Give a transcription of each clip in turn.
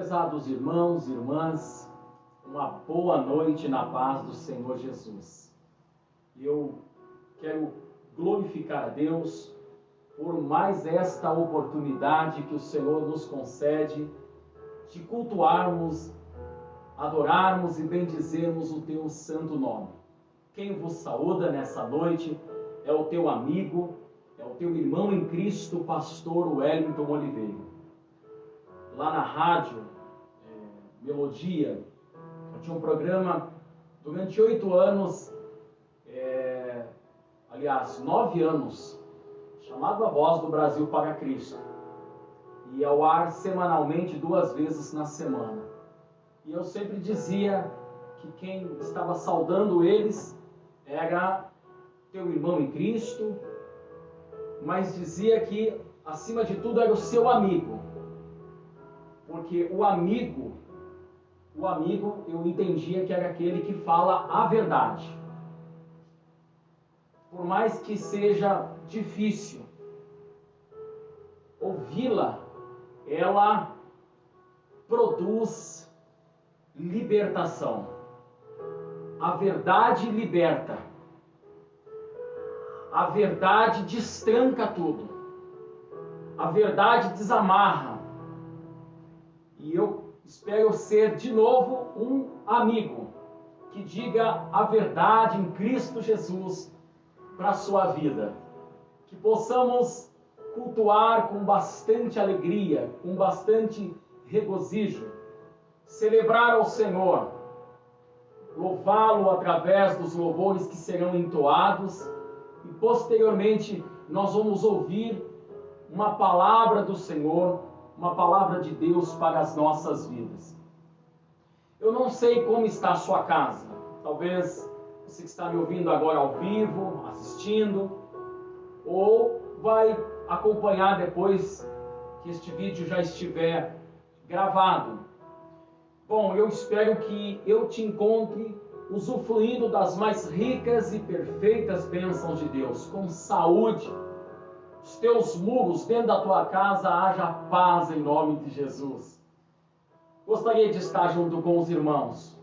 Prezados irmãos e irmãs, uma boa noite na paz do Senhor Jesus. Eu quero glorificar a Deus por mais esta oportunidade que o Senhor nos concede de cultuarmos, adorarmos e bendizermos o teu santo nome. Quem vos saúda nessa noite é o teu amigo, é o teu irmão em Cristo, pastor Wellington Oliveira. Lá na rádio Melodia, eu tinha um programa durante 8 anos, 9 anos, chamado A Voz do Brasil para Cristo. E ao ar semanalmente, 2 vezes na semana. E eu sempre dizia que quem estava saudando eles era teu irmão em Cristo, mas dizia que, acima de tudo, era o seu amigo. Porque o amigo eu entendia que era aquele que fala a verdade. Por mais que seja difícil ouvi-la, ela produz libertação. A verdade liberta. A verdade destranca tudo. A verdade desamarra. E eu espero ser de novo um amigo que diga a verdade em Cristo Jesus para a sua vida. Que possamos cultuar com bastante alegria, com bastante regozijo, celebrar ao Senhor, louvá-lo através dos louvores que serão entoados e posteriormente nós vamos ouvir uma palavra do Senhor, uma palavra de Deus para as nossas vidas. Eu não sei como está a sua casa. Talvez você que está me ouvindo agora ao vivo, assistindo, ou vai acompanhar depois que este vídeo já estiver gravado. Bom, eu espero que eu te encontre usufruindo das mais ricas e perfeitas bênçãos de Deus, com saúde. Os teus muros dentro da tua casa haja paz em nome de Jesus. Gostaria de estar junto com os irmãos.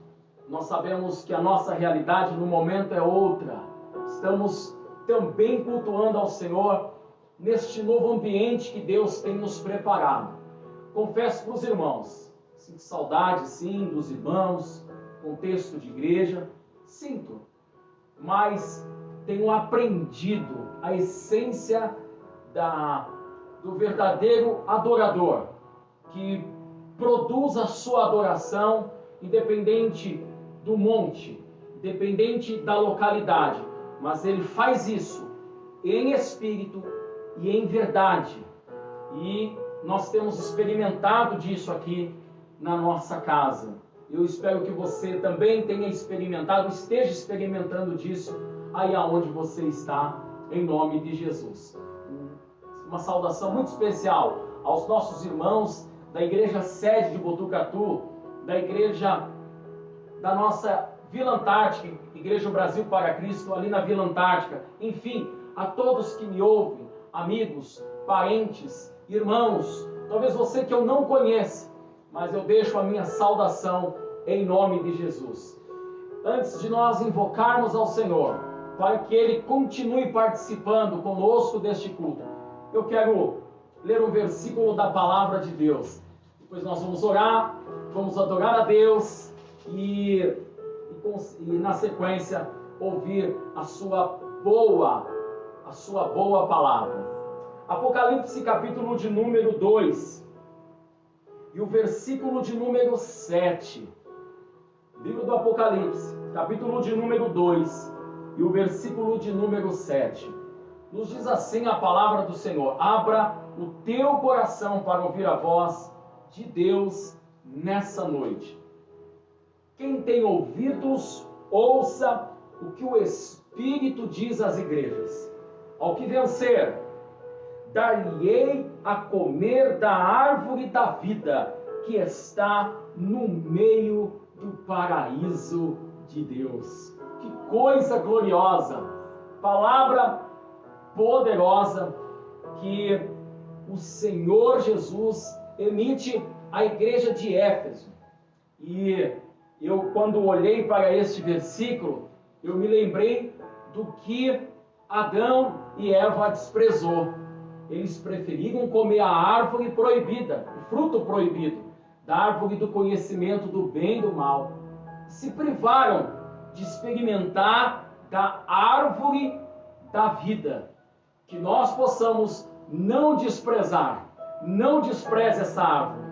Nós sabemos que a nossa realidade no momento é outra. Estamos também cultuando ao Senhor neste novo ambiente que Deus tem nos preparado. Confesso para os irmãos, sinto saudade sim dos irmãos, contexto de igreja, sinto, mas tenho aprendido a essência do verdadeiro adorador, que produz a sua adoração independente do monte, independente da localidade, mas ele faz isso em espírito e em verdade. E nós temos experimentado disso aqui na nossa casa. Eu espero que você também tenha experimentado, esteja experimentando disso aí aonde você está, em nome de Jesus. Uma saudação muito especial aos nossos irmãos da igreja sede de Botucatu, da igreja da nossa Vila Antártica, Igreja Brasil para Cristo, ali na Vila Antártica. Enfim, a todos que me ouvem, amigos, parentes, irmãos, talvez você que eu não conheça, mas eu deixo a minha saudação em nome de Jesus. Antes de nós invocarmos ao Senhor, para que Ele continue participando conosco deste culto, eu quero ler um versículo da palavra de Deus. Depois nós vamos orar, vamos adorar a Deus e na sequência ouvir a sua boa palavra. Apocalipse capítulo de número 2 e o versículo de número 7. Livro do Apocalipse, capítulo de número 2 e o versículo de número 7. Nos diz assim a palavra do Senhor: abra o teu coração para ouvir a voz de Deus nessa noite. Quem tem ouvidos, ouça o que o Espírito diz às igrejas. Ao que vencer, dar-lhe-ei a comer da árvore da vida, que está no meio do paraíso de Deus. Que coisa gloriosa! Palavra poderosa que o Senhor Jesus emite a igreja de Éfeso. E eu, quando olhei para este versículo, eu me lembrei do que Adão e Eva desprezou. Eles preferiram comer a árvore proibida, o fruto proibido, da árvore do conhecimento do bem e do mal. Se privaram de experimentar da árvore da vida. Que nós possamos não desprezar, não despreze essa árvore.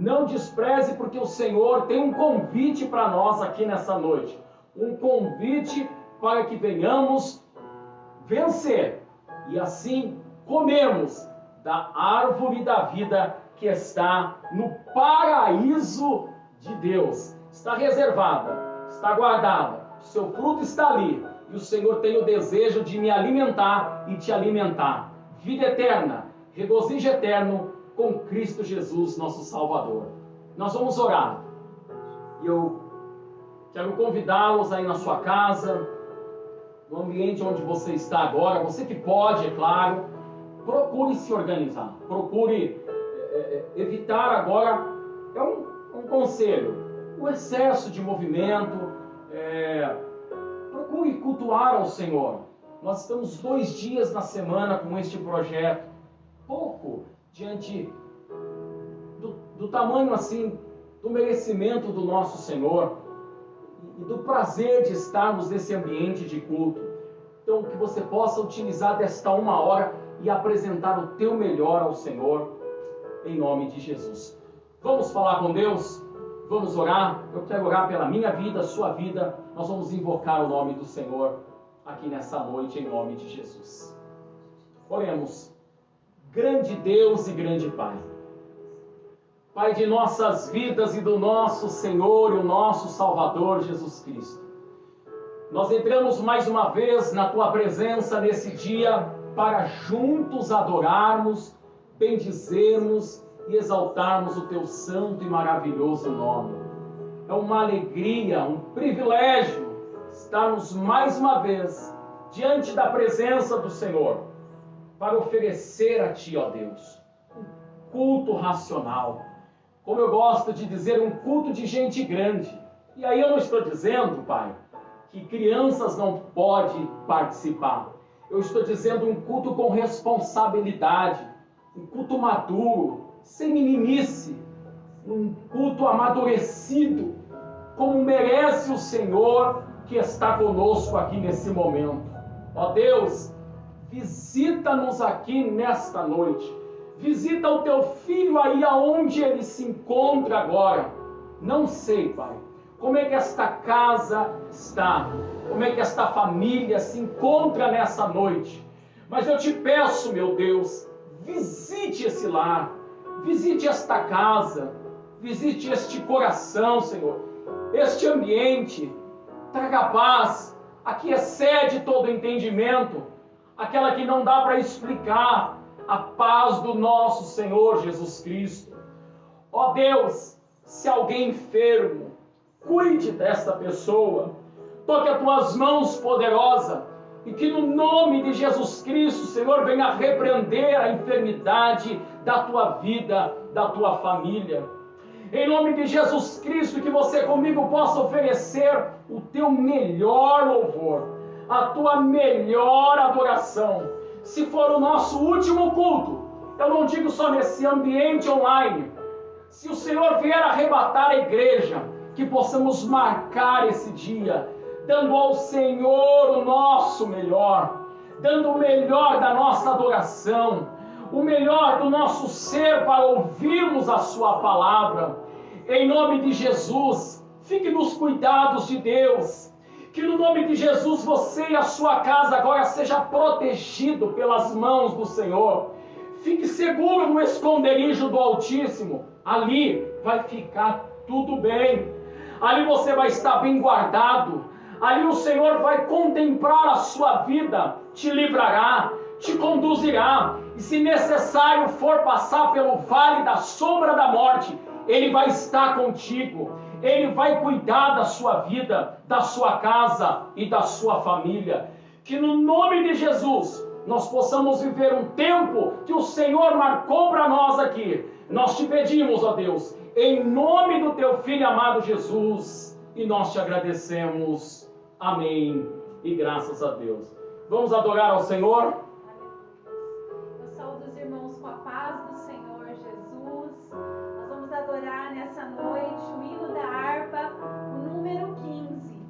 Não despreze, porque o Senhor tem um convite para nós aqui nessa noite. Um convite para que venhamos vencer e assim comemos da árvore da vida que está no paraíso de Deus. Está reservada, está guardada, o seu fruto está ali. E o Senhor tem o desejo de me alimentar e te alimentar. Vida eterna, regozijo eterno com Cristo Jesus, nosso Salvador. Nós vamos orar. E eu quero convidá-los aí na sua casa, no ambiente onde você está agora. Você que pode, é claro, procure se organizar. Procure evitar agora, é um conselho, o excesso de movimento. Procure cultuar ao Senhor. Nós estamos 2 dias na semana com este projeto. Pouco diante do tamanho assim, do merecimento do nosso Senhor e do prazer de estarmos nesse ambiente de culto. Então, que você possa utilizar desta 1 hora e apresentar o teu melhor ao Senhor, em nome de Jesus. Vamos falar com Deus? Vamos orar? Eu quero orar pela minha vida, sua vida. Nós vamos invocar o nome do Senhor aqui nessa noite, em nome de Jesus. Oremos. Grande Deus e grande Pai, Pai de nossas vidas e do nosso Senhor e o nosso Salvador Jesus Cristo, nós entramos mais uma vez na Tua presença nesse dia para juntos adorarmos, bendizermos e exaltarmos o Teu santo e maravilhoso nome. É uma alegria, um privilégio estarmos mais uma vez diante da presença do Senhor para oferecer a Ti, ó Deus, um culto racional. Como eu gosto de dizer, um culto de gente grande. E aí eu não estou dizendo, Pai, que crianças não podem participar. Eu estou dizendo um culto com responsabilidade, um culto maduro, sem meninice, um culto amadurecido, como merece o Senhor que está conosco aqui nesse momento. Ó Deus, visita-nos aqui nesta noite. Visita o Teu Filho aí aonde ele se encontra agora. Não sei, Pai, como é que esta casa está, como é que esta família se encontra nessa noite. Mas eu te peço, meu Deus, visite esse lar, visite esta casa, visite este coração, Senhor, este ambiente. Traga paz, a que excede todo entendimento, aquela que não dá para explicar, a paz do nosso Senhor Jesus Cristo. Ó Deus, se alguém enfermo, cuide desta pessoa, toque as Tuas mãos poderosas, e que no nome de Jesus Cristo, Senhor, venha repreender a enfermidade da Tua vida, da Tua família. Em nome de Jesus Cristo, que você comigo possa oferecer o Teu melhor louvor, a Tua melhor adoração. Se for o nosso último culto, eu não digo só nesse ambiente online, se o Senhor vier arrebatar a igreja, que possamos marcar esse dia, dando ao Senhor o nosso melhor, dando o melhor da nossa adoração, o melhor do nosso ser para ouvirmos a Sua palavra. Em nome de Jesus, fique nos cuidados de Deus. Que no nome de Jesus você e a sua casa agora seja protegido pelas mãos do Senhor. Fique seguro no esconderijo do Altíssimo. Ali vai ficar tudo bem. Ali você vai estar bem guardado. Ali o Senhor vai contemplar a sua vida, te livrará, te conduzirá. E se necessário for passar pelo vale da sombra da morte, Ele vai estar contigo. Ele vai cuidar da sua vida, da sua casa e da sua família. Que no nome de Jesus nós possamos viver um tempo que o Senhor marcou para nós aqui. Nós te pedimos, ó Deus, em nome do teu Filho amado Jesus, e nós te agradecemos. Amém. E graças a Deus. Vamos adorar ao Senhor? Eu saúdo os irmãos com a paz do Senhor Jesus. Nós vamos adorar nessa noite o hino da harpa, o número 15.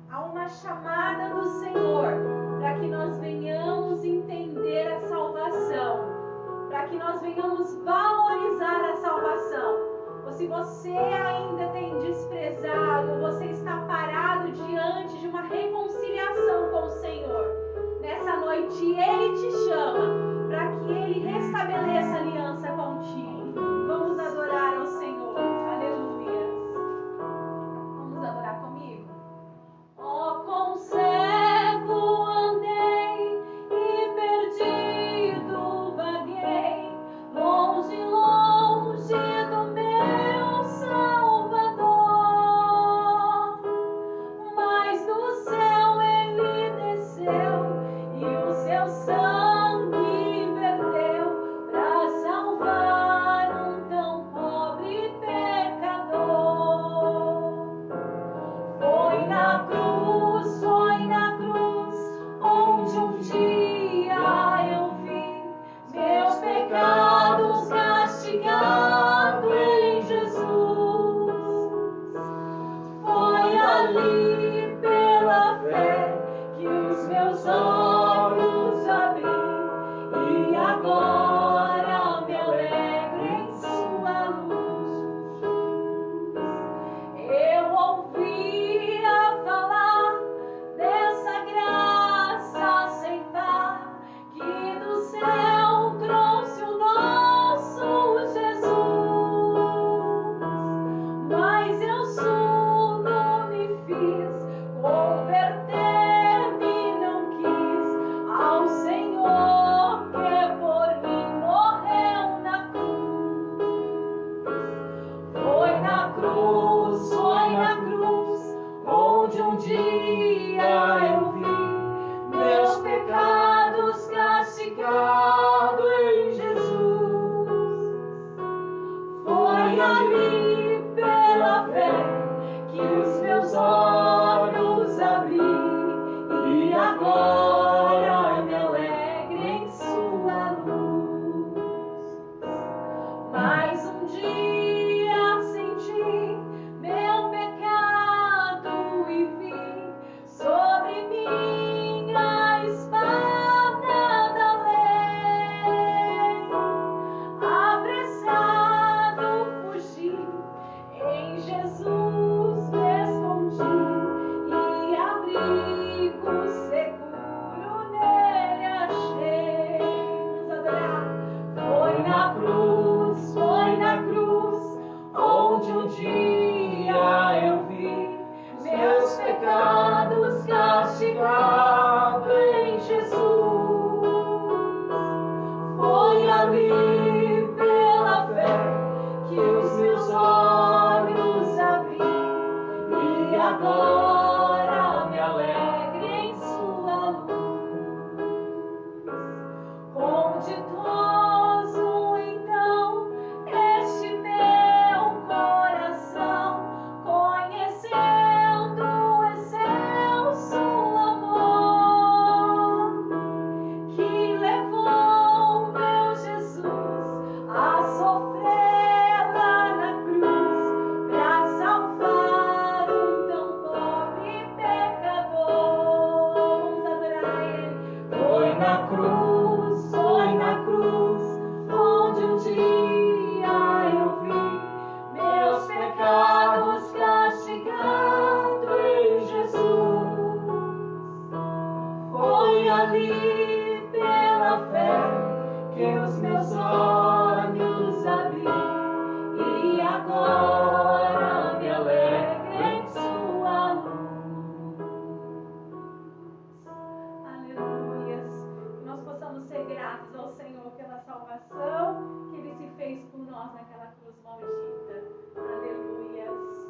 Há uma chamada do Senhor para que nós venhamos entender a salvação, para que nós venhamos valorizar a salvação. Ou se você ainda tem desprezado, ou você está parado diante de uma reconciliação com o Senhor, nessa noite Ele te chama para que Ele restabeleça a aliança contigo. Vamos adorar ao Senhor. Aleluia. Vamos adorar comigo? Oh, quão cego andei e perdido vaguei, longe, longe do meu Salvador. Mas do céu Ele desceu e o seu sangue verteu para salvar um tão pobre pecador. Foi na cruz, onde um dia eu vi meus pecados castigados em Jesus. Foi ali pela fé que os meus olhos abri e agora me alegro em sua luz. Eu ouvia falar dessa graça sem par que do céu trouxe o nosso Jesus. Mas eu surdo me fiz, converter-me não quis ao Senhor que por mim morreu na cruz. Foi na cruz, onde um dia eu vi meus pecados castigados em Jesus. Foi ali pela fé que os meus olhos abri e agora me alegro em sua luz. Mais um dia senti meu pecado e vi sobre mim a espada da lei. Apressado fugi, em Jesus me escondi e abrigo seguro nele achei. Vamos adorar. Foi na cruz, onde um dia eu vi meus pecados castigados em Jesus. Foi ali pela fé que os meus olhos abri e agora me alegro em sua luz. Quão ditoso então este meu coração, conhecendo o excelso amor que levou meu Jesus a sofrer lá na cruz para salvar um tão pobre pecador. Vamos adorar Ele. Foi na cruz, onde um dia eu vi meus pecados castigados em Jesus. Foi ali pela fé que os meus olhos abri e agora me alegro em sua luz. Aleluias. Que nós possamos ser gratos ao Senhor pela salvação que Ele se fez por nós naquela cruz maldita. Aleluias.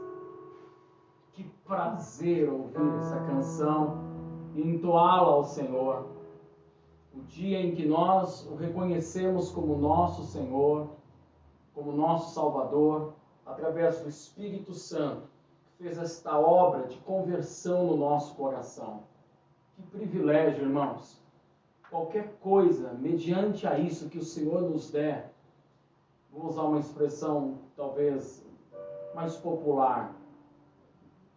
Que prazer ouvir essa canção e entoá-la ao Senhor. O dia em que nós o reconhecemos como nosso Senhor, como nosso Salvador, através do Espírito Santo, fez esta obra de conversão no nosso coração. Que privilégio, irmãos. Qualquer coisa, mediante a isso que o Senhor nos der, vou usar uma expressão talvez mais popular,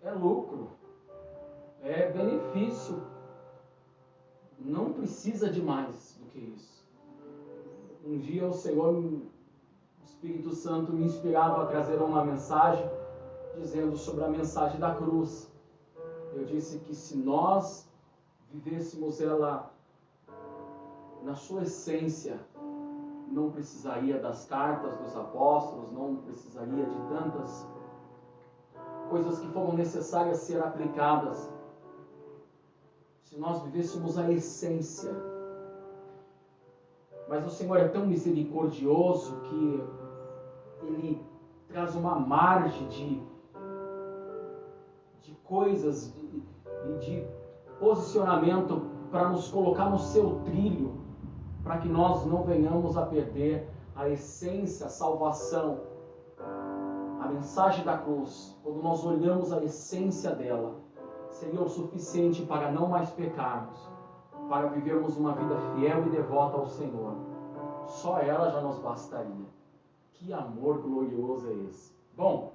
é lucro, é benefício. Não precisa de mais do que isso. Um dia o Senhor, o Espírito Santo, me inspirava a trazer uma mensagem dizendo sobre a mensagem da cruz. Eu disse que se nós vivêssemos ela na sua essência, não precisaria das cartas dos apóstolos, não precisaria de tantas coisas que foram necessárias ser aplicadas. Se nós vivêssemos a essência. Mas o Senhor é tão misericordioso que Ele traz uma margem de coisas e de posicionamento para nos colocar no seu trilho, para que nós não venhamos a perder a essência, a salvação, a mensagem da cruz. Quando nós olhamos a essência dela, seria o suficiente para não mais pecarmos, para vivermos uma vida fiel e devota ao Senhor. Só ela já nos bastaria. Que amor glorioso é esse. Bom,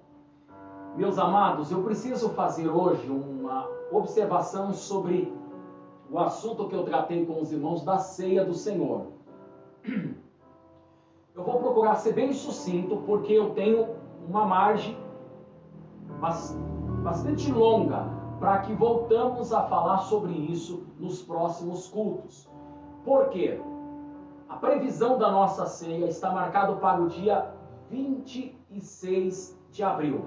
meus amados, eu preciso fazer hoje uma observação sobre o assunto que eu tratei com os irmãos da ceia do Senhor. Eu vou procurar ser bem sucinto, porque eu tenho uma margem bastante longa para que voltamos a falar sobre isso nos próximos cultos. Por quê? A previsão da nossa ceia está marcada para o dia 26 de abril.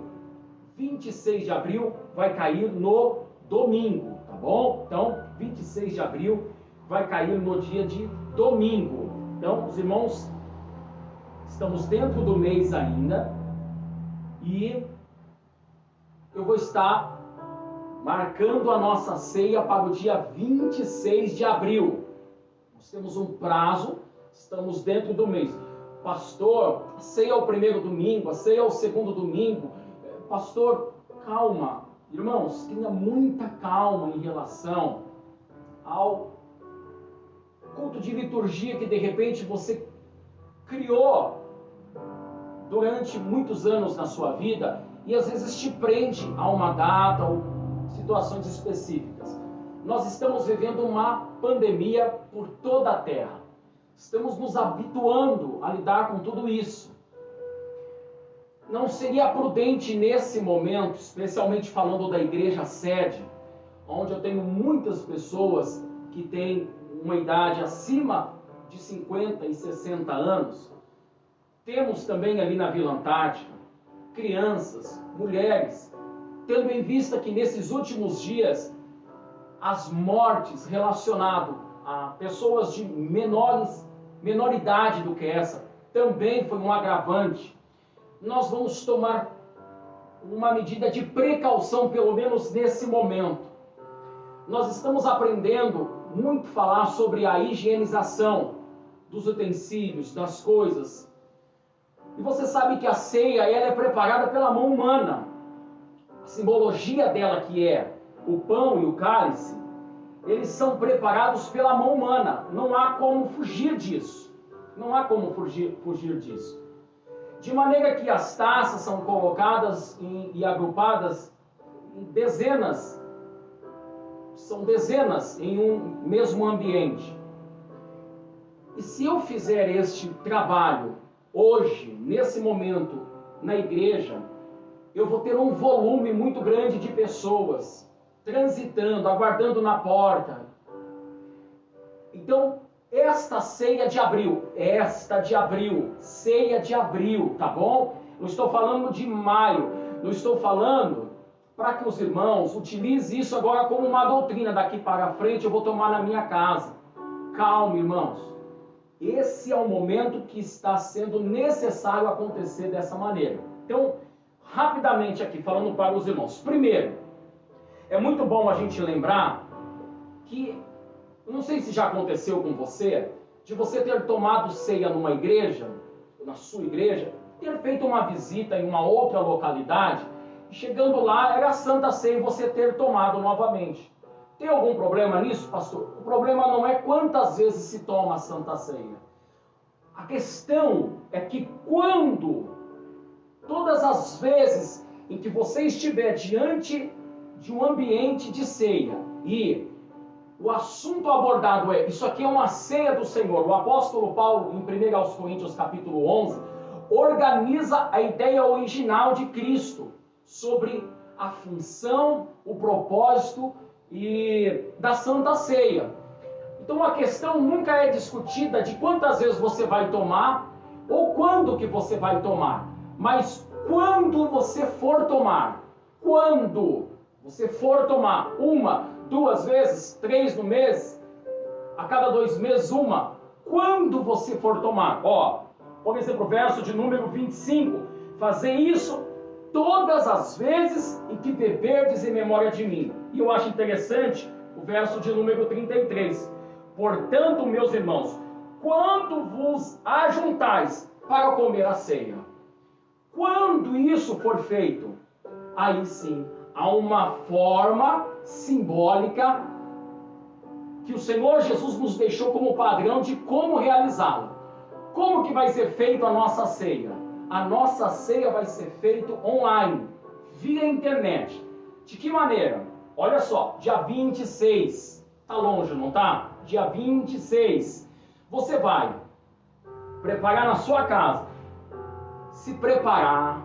26 de abril vai cair no domingo, tá bom? Então, 26 de abril vai cair no dia de domingo. Então, os irmãos, estamos dentro do mês ainda e eu vou estar marcando a nossa ceia para o dia 26 de abril. Nós temos um prazo, estamos dentro do mês. Pastor, a ceia é o primeiro domingo, a ceia é o segundo domingo. Pastor, calma. Irmãos, tenha muita calma em relação ao culto de liturgia que de repente você criou durante muitos anos na sua vida e às vezes te prende a uma data ou situações específicas. Nós estamos vivendo uma pandemia por toda a terra. Estamos nos habituando a lidar com tudo isso. Não seria prudente nesse momento, especialmente falando da igreja sede, onde eu tenho muitas pessoas que têm uma idade acima de 50 e 60 anos. Temos também ali na Vila Antártica crianças, mulheres, tendo em vista que nesses últimos dias as mortes relacionadas a pessoas de menor idade do que essa também foi um agravante. Nós vamos tomar uma medida de precaução, pelo menos nesse momento. Nós estamos aprendendo muito falar sobre a higienização dos utensílios, das coisas. E você sabe que a ceia ela é preparada pela mão humana. A simbologia dela, que é o pão e o cálice, eles são preparados pela mão humana. Não há como fugir disso. Não há como fugir disso. De maneira que as taças são colocadas e agrupadas em dezenas. São dezenas em um mesmo ambiente. E se eu fizer este trabalho hoje, nesse momento, na igreja, eu vou ter um volume muito grande de pessoas transitando, aguardando na porta. Então, esta ceia de abril, ceia de abril, tá bom? Não estou falando de maio, não estou falando para que os irmãos utilizem isso agora como uma doutrina. Daqui para frente eu vou tomar na minha casa. Calma, irmãos. Esse é o momento que está sendo necessário acontecer dessa maneira. Então, rapidamente aqui, falando para os irmãos. Primeiro, é muito bom a gente lembrar que, não sei se já aconteceu com você, de você ter tomado ceia numa igreja, na sua igreja, ter feito uma visita em uma outra localidade, e chegando lá era a Santa Ceia e você ter tomado novamente. Tem algum problema nisso, pastor? O problema não é quantas vezes se toma a Santa Ceia. A questão é que todas as vezes em que você estiver diante de um ambiente de ceia e o assunto abordado é, isso aqui é uma ceia do Senhor, o apóstolo Paulo, em 1 Coríntios capítulo 11, organiza a ideia original de Cristo sobre a função, o propósito e da Santa Ceia. Então a questão nunca é discutida de quantas vezes você vai tomar ou quando que você vai tomar, mas quando você for tomar. Quando você for tomar 1, 2 vezes, 3 no mês, a cada 2 meses uma, quando você for tomar. Por exemplo, o verso de número 25, fazer isso todas as vezes em que beberdes em memória de mim. E eu acho interessante o verso de número 33. Portanto, meus irmãos, quando vos ajuntais para comer a ceia, quando isso for feito, aí sim, há uma forma simbólica que o Senhor Jesus nos deixou como padrão de como realizá-la. Como que vai ser feita a nossa ceia? A nossa ceia vai ser feita online, via internet. De que maneira? Olha só, dia 26, tá longe, não tá? Dia 26, você vai preparar na sua casa, se preparar.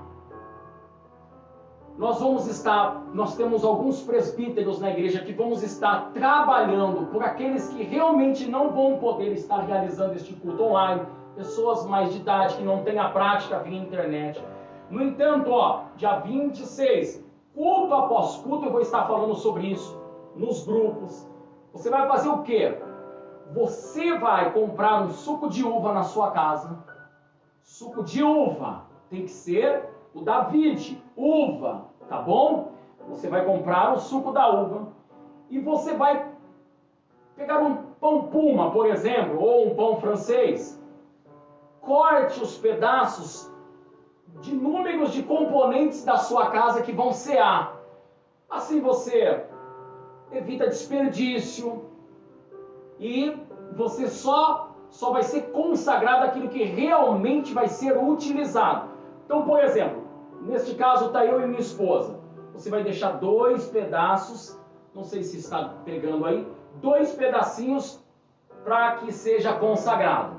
Nós temos alguns presbíteros na igreja que vamos estar trabalhando por aqueles que realmente não vão poder estar realizando este culto online, pessoas mais de idade que não têm a prática via internet. No entanto, dia 26, culto após culto, eu vou estar falando sobre isso nos grupos. Você vai fazer o quê? Você vai comprar um suco de uva na sua casa. Suco de uva tem que ser o David, uva, tá bom? Você vai comprar o suco da uva e você vai pegar um pão puma, por exemplo, ou um pão francês. Corte os pedaços de números de componentes da sua casa que vão cear. Assim você evita desperdício e você só vai ser consagrado aquilo que realmente vai ser utilizado. Então, por exemplo, neste caso está eu e minha esposa. Você vai deixar 2 pedaços, não sei se está pegando aí, 2 pedacinhos para que seja consagrado.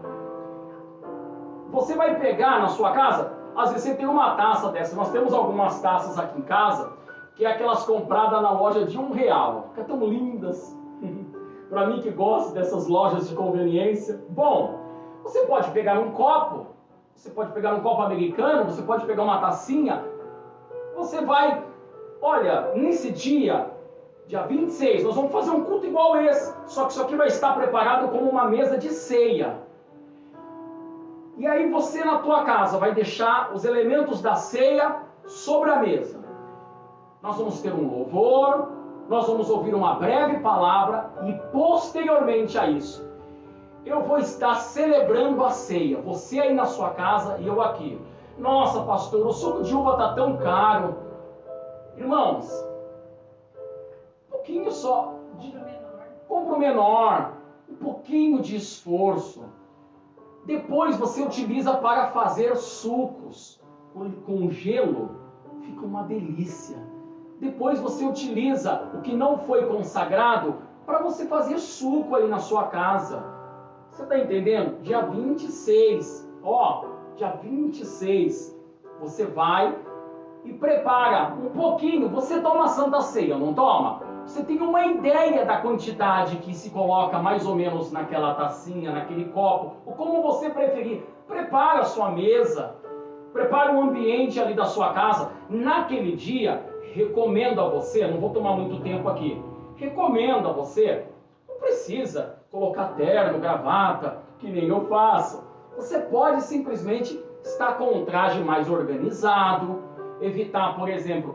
Você vai pegar na sua casa, às vezes você tem uma taça dessa. Nós temos algumas taças aqui em casa, que é aquelas compradas na loja de R$1. Ficam tão lindas. Para mim que gosto dessas lojas de conveniência. Bom, você pode pegar um copo, você pode pegar um copo americano, você pode pegar uma tacinha. Você vai, olha, nesse dia 26, nós vamos fazer um culto igual esse, só que isso aqui vai estar preparado como uma mesa de ceia. E aí você na tua casa vai deixar os elementos da ceia sobre a mesa. Nós vamos ter um louvor, nós vamos ouvir uma breve palavra e posteriormente a isso, eu vou estar celebrando a ceia. Você aí na sua casa e eu aqui. Nossa, pastor, o suco de uva está tão caro. Irmãos, um pouquinho só. Compra o menor. Um pouquinho de esforço. Depois você utiliza para fazer sucos com gelo. Fica uma delícia. Depois você utiliza o que não foi consagrado para você fazer suco aí na sua casa. Você está entendendo? Dia 26, dia 26, você vai e prepara um pouquinho. Você toma a Santa Ceia, não toma? Você tem uma ideia da quantidade que se coloca mais ou menos naquela tacinha, naquele copo, ou como você preferir. Prepara a sua mesa, prepara um ambiente ali da sua casa. Naquele dia, recomendo a você, não vou tomar muito tempo aqui, recomendo a você, não precisa colocar terno, gravata, que nem eu faço. Você pode simplesmente estar com um traje mais organizado, evitar, por exemplo,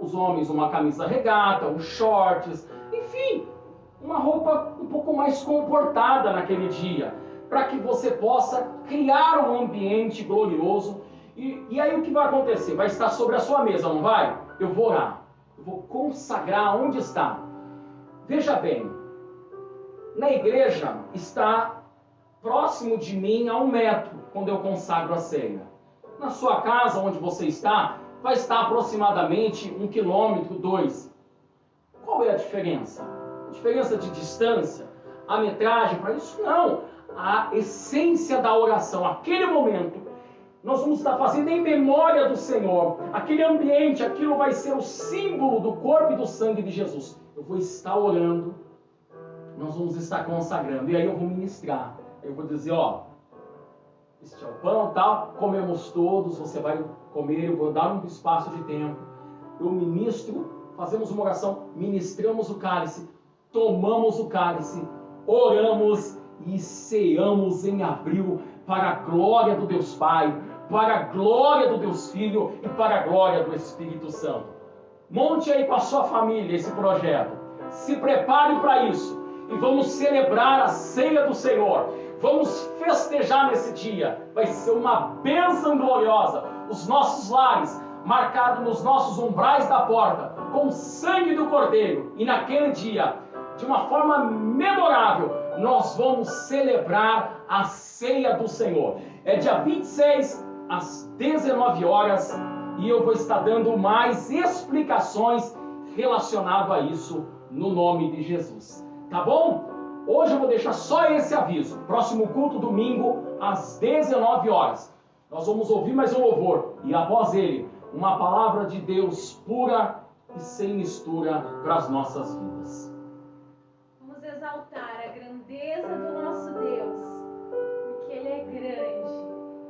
os homens uma camisa regata, os shorts, enfim, uma roupa um pouco mais comportada naquele dia. para que você possa criar um ambiente glorioso. E aí o que vai acontecer? Vai estar sobre a sua mesa, não vai? Eu vou orar, eu vou consagrar onde está. Veja bem, na igreja está próximo de mim a 1 metro, quando eu consagro a ceia. Na sua casa, onde você está, vai estar aproximadamente 1 quilômetro, 2. Qual é a diferença? A diferença de distância? A metragem para isso? Não. A essência da oração, aquele momento, nós vamos estar fazendo em memória do Senhor. Aquele ambiente, aquilo vai ser o símbolo do corpo e do sangue de Jesus. Eu vou estar orando, nós vamos estar consagrando, e aí eu vou ministrar. Eu vou dizer, ó, este é o pão, tal, comemos todos, você vai comer, eu vou dar um espaço de tempo. Eu ministro, fazemos uma oração, ministramos o cálice, tomamos o cálice, oramos e ceamos em abril para a glória do Deus Pai, para a glória do Deus Filho e para a glória do Espírito Santo. Monte aí com a sua família esse projeto. Se prepare para isso e vamos celebrar a ceia do Senhor. Vamos festejar nesse dia. Vai ser uma bênção gloriosa. Os nossos lares, marcados nos nossos umbrais da porta, com o sangue do Cordeiro. E naquele dia, de uma forma memorável, nós vamos celebrar a ceia do Senhor. É dia 26, às 19 horas. E eu vou estar dando mais explicações relacionadas a isso, no nome de Jesus. Tá bom? Hoje eu vou deixar só esse aviso. Próximo culto, domingo, às 19 horas. Nós vamos ouvir mais um louvor. E após ele, uma palavra de Deus pura e sem mistura para as nossas vidas. Vamos exaltar a grandeza do nosso Deus. Porque Ele é grande.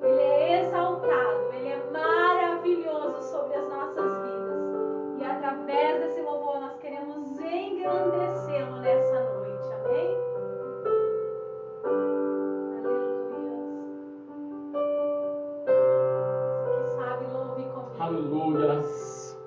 Ele é exaltado. Ele é maravilhoso sobre as nossas vidas. E através desse louvor nós queremos engrandecê-lo nessa noite. Amém? Aleluias.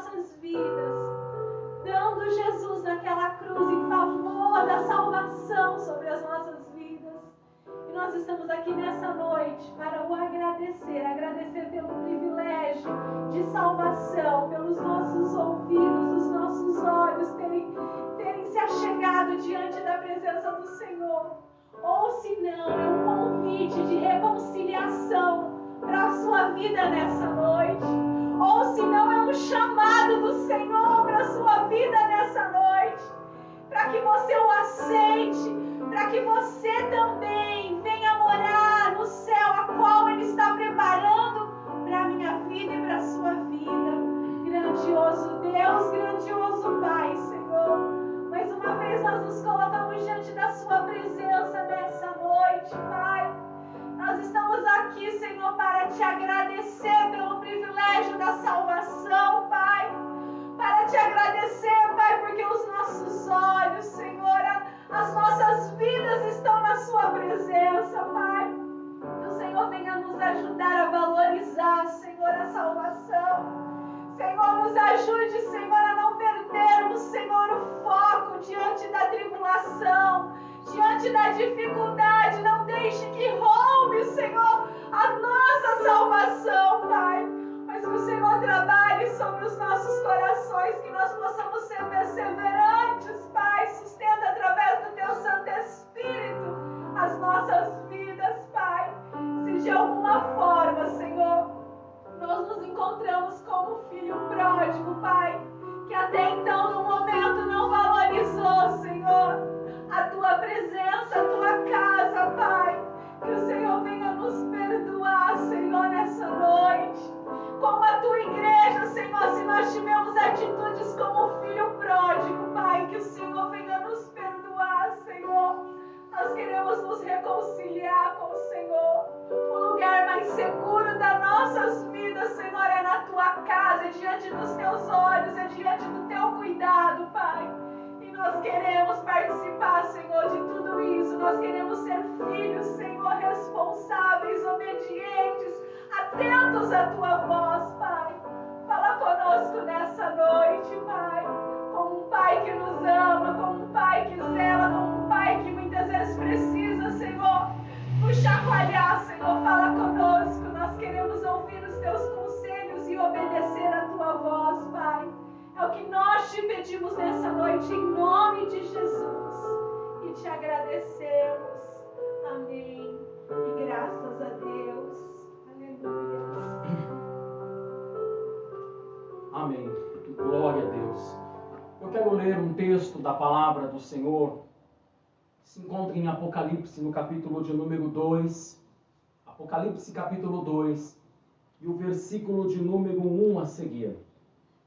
nossas vidas, dando Jesus naquela cruz em favor da salvação sobre as nossas vidas. E nós estamos aqui nessa noite para o agradecer pelo privilégio de salvação, pelos nossos ouvidos, os nossos olhos terem se achegado diante da presença do Senhor. Ou se não, é um convite de reconciliação para a sua vida nessa noite. Ou se não, é um chamado do Senhor para a sua vida nessa noite, para que você o aceite, para que você também venha morar no céu a qual Ele está preparando para a minha vida e para a sua vida. Grandioso Deus, grandioso Pai, Senhor, mais uma vez nós nos colocamos diante da sua presença nessa noite, Pai. Nós estamos aqui, Senhor, para te agradecer pelo privilégio da salvação, Pai. Para te agradecer, Pai, porque os nossos olhos, Senhor, as nossas vidas estão na sua presença, Pai. Que o Senhor venha nos ajudar a valorizar, Senhor, a salvação. Senhor, nos ajude, Senhor, a não perdermos, Senhor, o foco diante da tribulação, diante da dificuldade. Não deixe que roube, Senhor, a nossa salvação, Pai. Mas que o Senhor trabalhe sobre os nossos corações, que nós possamos ser perseverantes, Pai. Sustenta através do Teu Santo Espírito as nossas vidas, Pai. Se de alguma forma, Senhor, nós nos encontramos como filho pródigo, Pai, que até então, no momento, não valorizou, Senhor, a Tua presença, a Tua casa, Pai. Que o Senhor venha nos perdoar, Senhor, nessa noite. Como a Tua igreja, Senhor, se nós tivemos atitudes como filho pródigo, Pai, que o Senhor venha nos perdoar, Senhor. Nós queremos nos reconciliar com o Senhor. O lugar mais seguro das nossas vidas, Senhor, é na Tua casa, é diante dos Teus olhos, é diante do Teu cuidado, Pai. E nós queremos participar, Senhor, de tudo isso. Nós queremos ser filhos, Senhor, responsáveis, obedientes, atentos à Tua voz, Pai. Fala conosco nessa noite, Pai. Como um Pai que nos ama, como um Pai que zela, como um Pai que muitas vezes precisa, Senhor, nos chacoalhar, Senhor. Fala conosco. Nós queremos ouvir os Teus conselhos e obedecer a Tua voz, Pai. É o que nós te pedimos nessa noite, em nome de Jesus. E te agradecemos. Amém. E graças a Deus. Aleluia. Amém. Glória a Deus. Eu quero ler um texto da palavra do Senhor, que se encontra em Apocalipse, no capítulo de número 2. Apocalipse, capítulo 2, e o versículo de número 1 a seguir.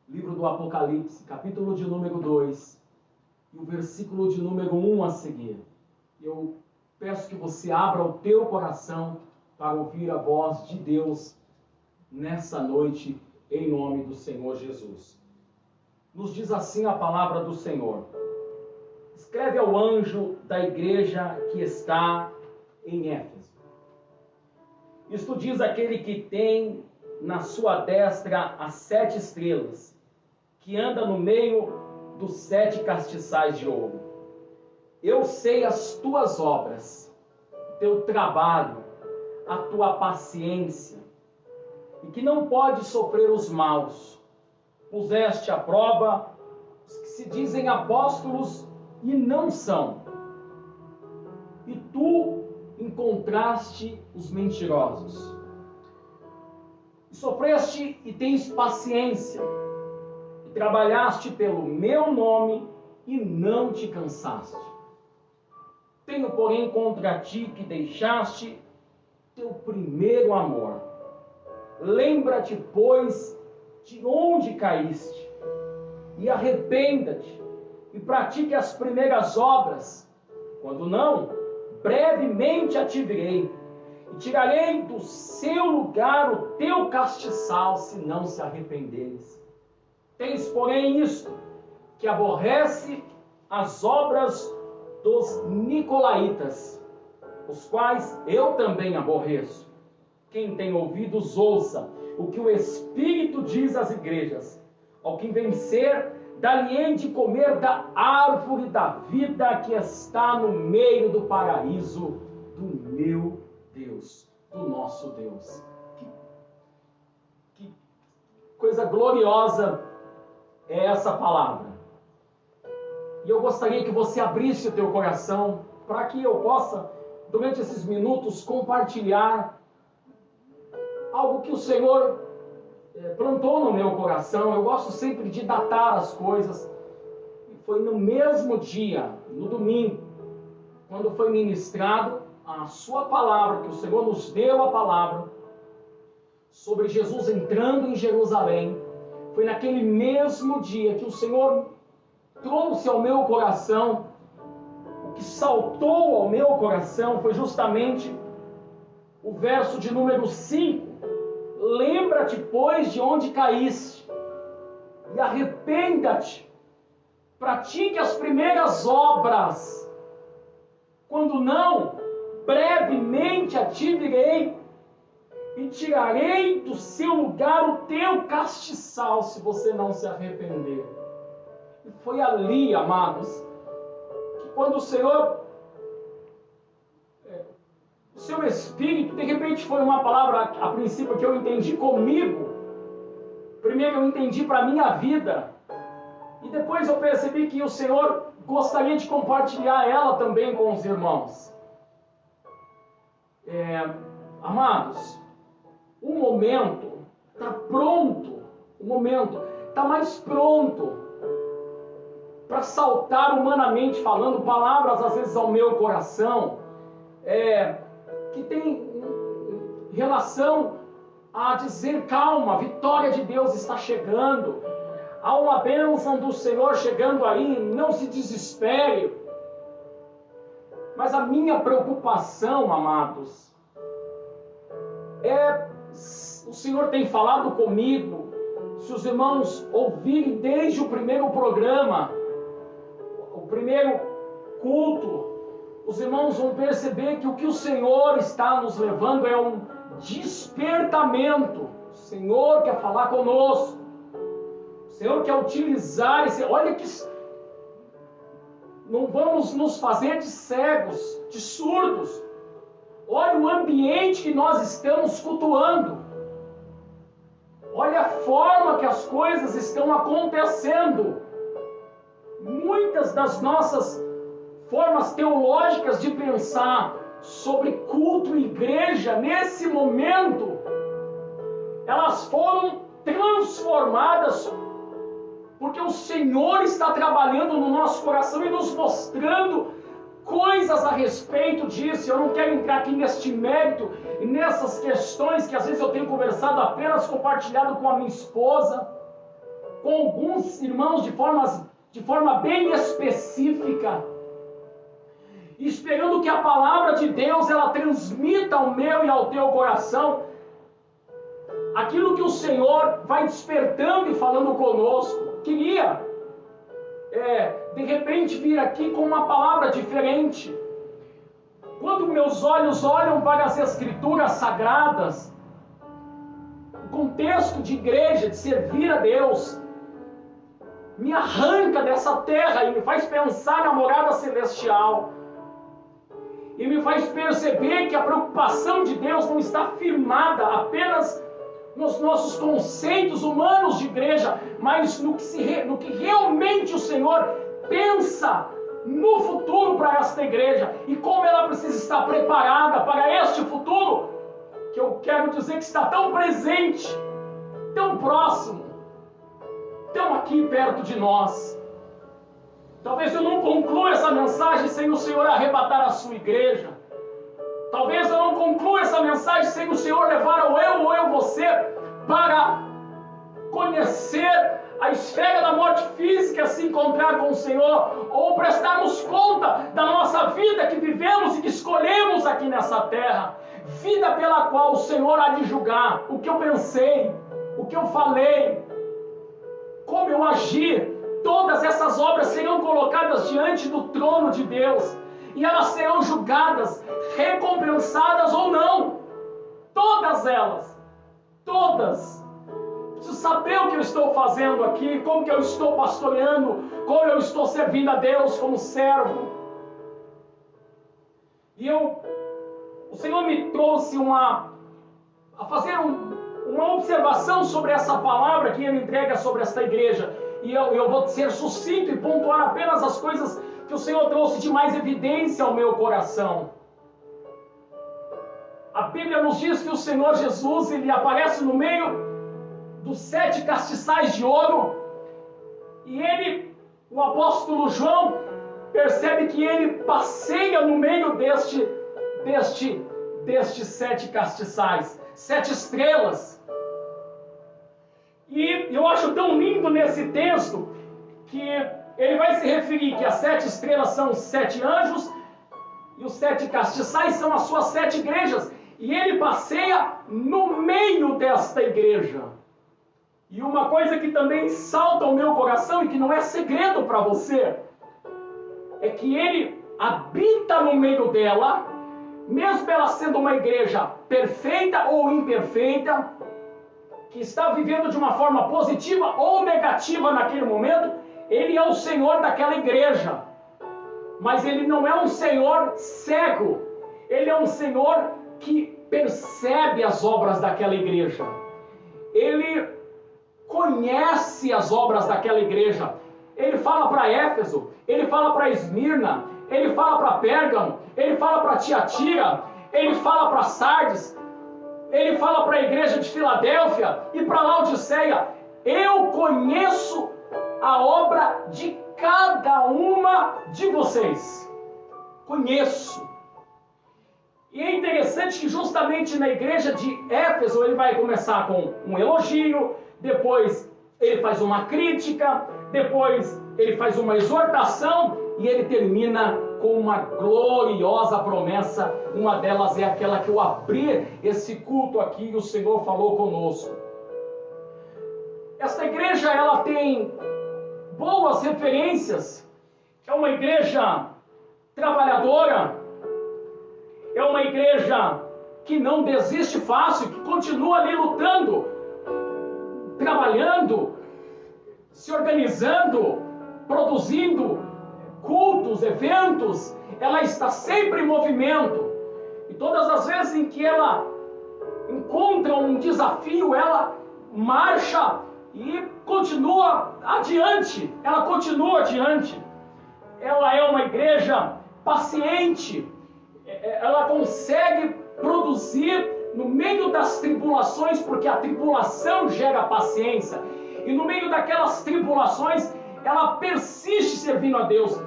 Livro do Apocalipse, capítulo de número 2, e o versículo de número 1 a seguir. Eu peço que você abra o teu coração para ouvir a voz de Deus nessa noite, em nome do Senhor Jesus. Nos diz assim a palavra do Senhor: escreve ao anjo da igreja que está em Éfeso. Isto diz aquele que tem na sua destra as 7 estrelas, que anda no meio dos 7 castiçais de ouro. Eu sei as tuas obras, o teu trabalho, a tua paciência, e que não pode sofrer os maus. Puseste à prova os que se dizem apóstolos e não são, e tu encontraste os mentirosos. E sofreste e tens paciência, e trabalhaste pelo meu nome e não te cansaste. Tenho, porém, contra ti que deixaste teu primeiro amor. Lembra-te, pois, de onde caíste, e arrependa-te, e pratique as primeiras obras. Quando não, brevemente a te virei, e tirarei do seu lugar o teu castiçal, se não se arrependeres. Tens, porém, isto, que aborrece as obras dos nicolaítas, os quais eu também aborreço. Quem tem ouvidos, ouça o que o Espírito diz às igrejas. Ao que vencer, dar-lhe-ei de comer da árvore da vida que está no meio do paraíso do meu Deus, do nosso Deus. Que coisa gloriosa é essa palavra. E eu gostaria que você abrisse o teu coração para que eu possa, durante esses minutos, compartilhar algo que o Senhor plantou no meu coração. Eu gosto sempre de datar as coisas. Foi no mesmo dia, no domingo, quando foi ministrado a sua palavra, que o Senhor nos deu a palavra sobre Jesus entrando em Jerusalém. Foi naquele mesmo dia que o Senhor trouxe ao meu coração, o que saltou ao meu coração foi justamente o verso de número 5. Lembra-te, pois, de onde caíste, e arrependa-te, pratique as primeiras obras. Quando não, brevemente a ti virei, e tirarei do seu lugar o teu castiçal, se você não se arrepender. E foi ali, amados, que quando o Senhor, o seu Espírito, de repente foi uma palavra, a princípio, que eu entendi comigo. Primeiro eu entendi para a minha vida, e depois eu percebi que o Senhor gostaria de compartilhar ela também com os irmãos. Amados, o momento está pronto, o momento está mais pronto para saltar humanamente falando palavras às vezes ao meu coração, que tem relação a dizer: calma, a vitória de Deus está chegando, há uma bênção do Senhor chegando aí, não se desespere. Mas a minha preocupação, amados, o Senhor tem falado comigo. Se os irmãos ouvirem desde o primeiro programa, o primeiro culto, os irmãos vão perceber que o que o Senhor está nos levando é um despertamento. O Senhor quer falar conosco. O Senhor quer utilizar esse... Olha que... Não vamos nos fazer de cegos, de surdos. Olha o ambiente que nós estamos cultuando. Olha a forma que as coisas estão acontecendo. Muitas das nossas formas teológicas de pensar sobre culto e igreja, nesse momento, elas foram transformadas, porque o Senhor está trabalhando no nosso coração e nos mostrando coisas a respeito disso. Eu não quero entrar aqui neste mérito e nessas questões que às vezes eu tenho conversado apenas, compartilhado com a minha esposa, com alguns irmãos de forma bem específica, esperando que a palavra de Deus ela transmita ao meu e ao teu coração aquilo que o Senhor vai despertando e falando conosco. Queria de repente vir aqui com uma palavra diferente. Quando meus olhos olham para as Escrituras Sagradas, o contexto de igreja, de servir a Deus, me arranca dessa terra e me faz pensar na morada celestial. E me faz perceber que a preocupação de Deus não está firmada apenas nos nossos conceitos humanos de igreja, mas no que realmente o Senhor pensa no futuro para esta igreja e como ela precisa estar preparada para este futuro, que eu quero dizer que está tão presente, tão próximo, tão aqui perto de nós. Talvez eu não conclua essa mensagem sem o Senhor arrebatar a sua igreja. Talvez eu não conclua essa mensagem sem o Senhor levar ou eu você para conhecer a esfera da morte física, se encontrar com o Senhor, ou prestarmos conta da nossa vida que vivemos e que escolhemos aqui nessa terra. Vida pela qual o Senhor há de julgar o que eu pensei, o que eu falei, como eu agi. Todas essas obras serão colocadas diante do trono de Deus e elas serão julgadas, recompensadas ou não. Todas elas, todas. preciso saber o que eu estou fazendo aqui, como que eu estou pastoreando, como eu estou servindo a Deus como servo. E o Senhor me trouxe a fazer uma observação sobre essa palavra que Ele entrega sobre esta igreja. E eu vou ser sucinto e pontuar apenas as coisas que o Senhor trouxe de mais evidência ao meu coração. A Bíblia nos diz que o Senhor Jesus, Ele aparece no meio dos 7 castiçais de ouro, e o apóstolo João, percebe que ele passeia no meio destes 7 castiçais, 7 estrelas. E eu acho tão lindo nesse texto, que ele vai se referir que as 7 estrelas são os 7 anjos, e os 7 castiçais são as suas 7 igrejas, e ele passeia no meio desta igreja. E uma coisa que também salta ao meu coração e que não é segredo para você, é que ele habita no meio dela, mesmo ela sendo uma igreja perfeita ou imperfeita, que está vivendo de uma forma positiva ou negativa naquele momento, ele é o Senhor daquela igreja. Mas ele não é um Senhor cego, ele é um Senhor que percebe as obras daquela igreja. Ele conhece as obras daquela igreja. Ele fala para Éfeso, ele fala para Esmirna, ele fala para Pérgamo, ele fala para Tiatira, ele fala para Sardes, ele fala para a igreja de Filadélfia e para Laodiceia. Eu conheço a obra de cada uma de vocês. Conheço. E é interessante que justamente na igreja de Éfeso ele vai começar com um elogio, depois ele faz uma crítica, depois ele faz uma exortação e ele termina com uma gloriosa promessa. Uma delas é aquela que eu abri esse culto aqui e o Senhor falou conosco. Esta igreja, ela tem boas referências. É uma igreja trabalhadora, é uma igreja que não desiste fácil, que continua ali lutando, trabalhando, se organizando, produzindo cultos, eventos. Ela está sempre em movimento. E todas as vezes em que ela encontra um desafio, ela marcha e continua adiante. Ela continua adiante. Ela é uma igreja paciente. Ela consegue produzir no meio das tribulações, porque a tribulação gera paciência. E no meio daquelas tribulações, ela persiste servindo a Deus.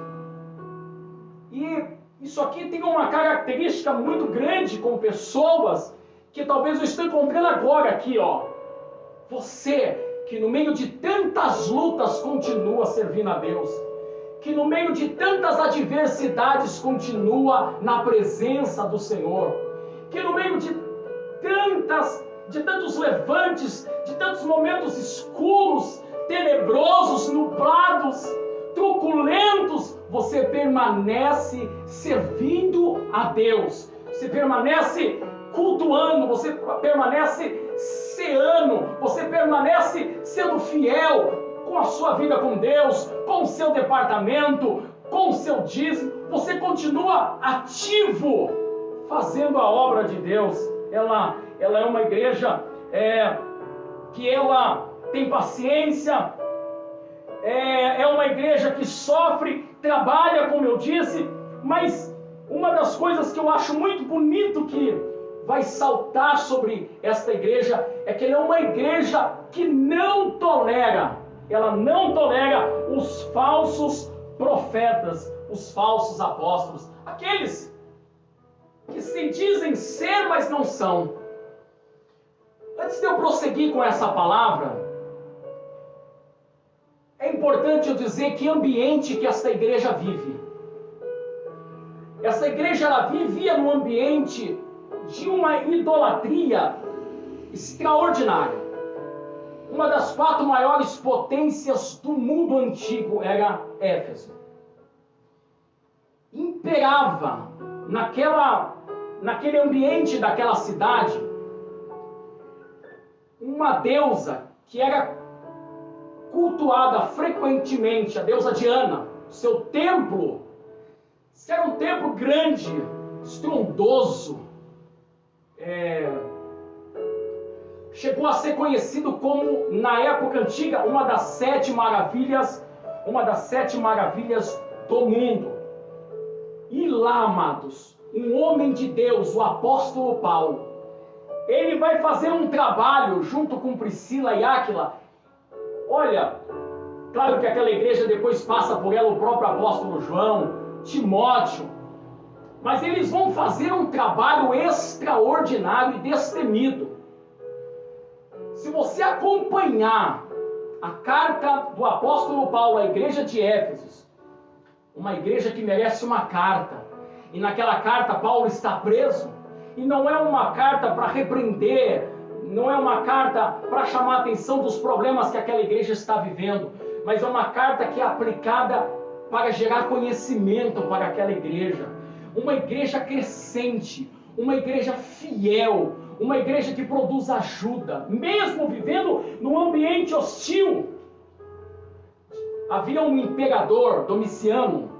E isso aqui tem uma característica muito grande com pessoas que talvez eu estou encontrando agora aqui, ó. Você que no meio de tantas lutas continua servindo a Deus, que no meio de tantas adversidades continua na presença do Senhor, que no meio de tantos levantes, de tantos momentos escuros, tenebrosos, nublados, truculentos, você permanece servindo a Deus, você permanece cultuando, você permanece ceando, você permanece sendo fiel com a sua vida com Deus, com o seu departamento, com o seu dízimo. Você continua ativo fazendo a obra de Deus. Ela é uma igreja que ela tem paciência, é uma igreja que sofre, trabalha, como eu disse, mas uma das coisas que eu acho muito bonito que vai saltar sobre esta igreja é que ela é uma igreja que não tolera, ela não tolera os falsos profetas, os falsos apóstolos, aqueles que se dizem ser, mas não são. Antes de eu prosseguir com essa palavra, é importante eu dizer que ambiente que esta igreja vive. Essa igreja, ela vivia num ambiente de uma idolatria extraordinária. Uma das 4 maiores potências do mundo antigo era Éfeso. Imperava naquele ambiente daquela cidade uma deusa que era cultuada frequentemente, a deusa Diana, seu templo, isso era um templo grande, estrondoso, chegou a ser conhecido como, na época antiga, uma das sete maravilhas do mundo. E lá, amados, um homem de Deus, o apóstolo Paulo, ele vai fazer um trabalho junto com Priscila e Áquila. Olha, claro que aquela igreja depois passa por ela o próprio apóstolo João, Timóteo, mas eles vão fazer um trabalho extraordinário e destemido. Se você acompanhar a carta do apóstolo Paulo à igreja de Éfeso, uma igreja que merece uma carta, e naquela carta Paulo está preso, e não é uma carta para repreender, não é uma carta para chamar a atenção dos problemas que aquela igreja está vivendo, mas é uma carta que é aplicada para gerar conhecimento para aquela igreja. Uma igreja crescente, uma igreja fiel, uma igreja que produz ajuda, mesmo vivendo num ambiente hostil. Havia um imperador, Domiciano,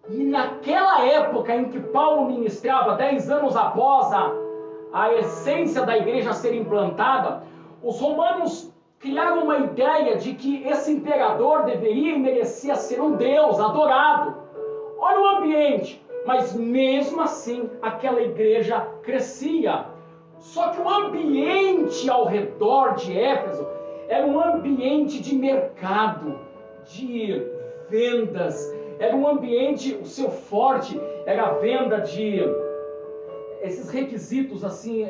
e naquela época em que Paulo ministrava, 10 anos após a essência da igreja ser implantada, os romanos criaram uma ideia de que esse imperador deveria e merecia ser um deus adorado. Olha o ambiente, mas mesmo assim aquela igreja crescia. Só que o ambiente ao redor de Éfeso era um ambiente de mercado, de vendas, era um ambiente, o seu forte era a venda de esses requisitos assim,